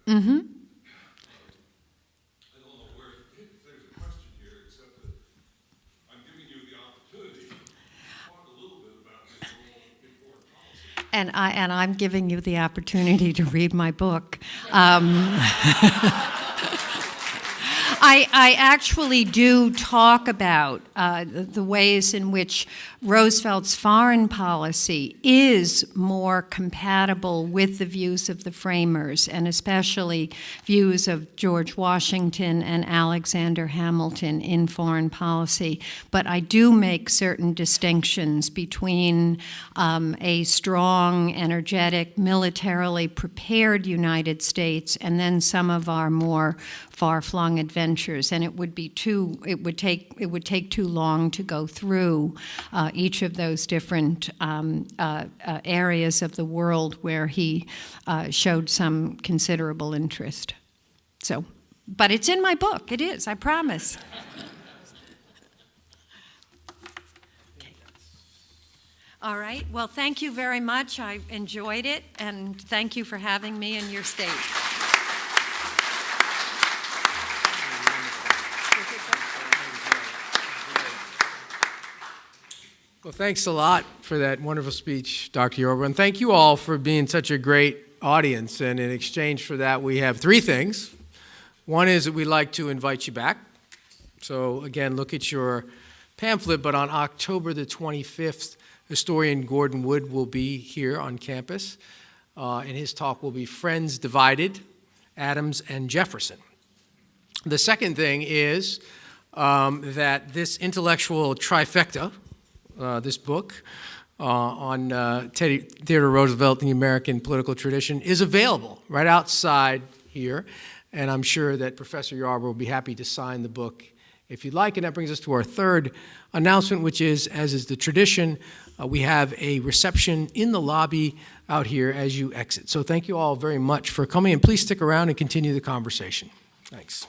Mm-hmm. I don't know where, if there's a question here, except that I'm giving you the opportunity to talk a little bit about your role in foreign policy. And I'm giving you the opportunity to read my book. I actually do talk about the ways in which Roosevelt's foreign policy is more compatible with the views of the framers, and especially views of George Washington and Alexander Hamilton in foreign policy. But I do make certain distinctions between a strong, energetic, militarily prepared United States and then some of our more far-flung adventures, and it would take too long to go through each of those different areas of the world where he showed some considerable interest. So, but it's in my book. It is, I promise. Okay. All right. Well, thank you very much. I enjoyed it, and thank you for having me in your state. Well, thanks a lot for that wonderful speech, Dr. Yarbrough, and thank you all for being such a great audience. And in exchange for that, we have three things. One is that we'd like to invite you back. So again, look at your pamphlet, but on October the 25th, historian Gordon Wood will be here on campus, and his talk will be Friends Divided, Adams and Jefferson. The second thing is that this intellectual trifecta, this book on Theodore Roosevelt and the American political tradition, is available right outside here, and I'm sure that Professor Yarbrough will be happy to sign the book if you'd like. And that brings us to our third announcement, which is, as is the tradition, we have a reception in the lobby out here as you exit. So thank you all very much for coming, and please stick around and continue the conversation. Thanks.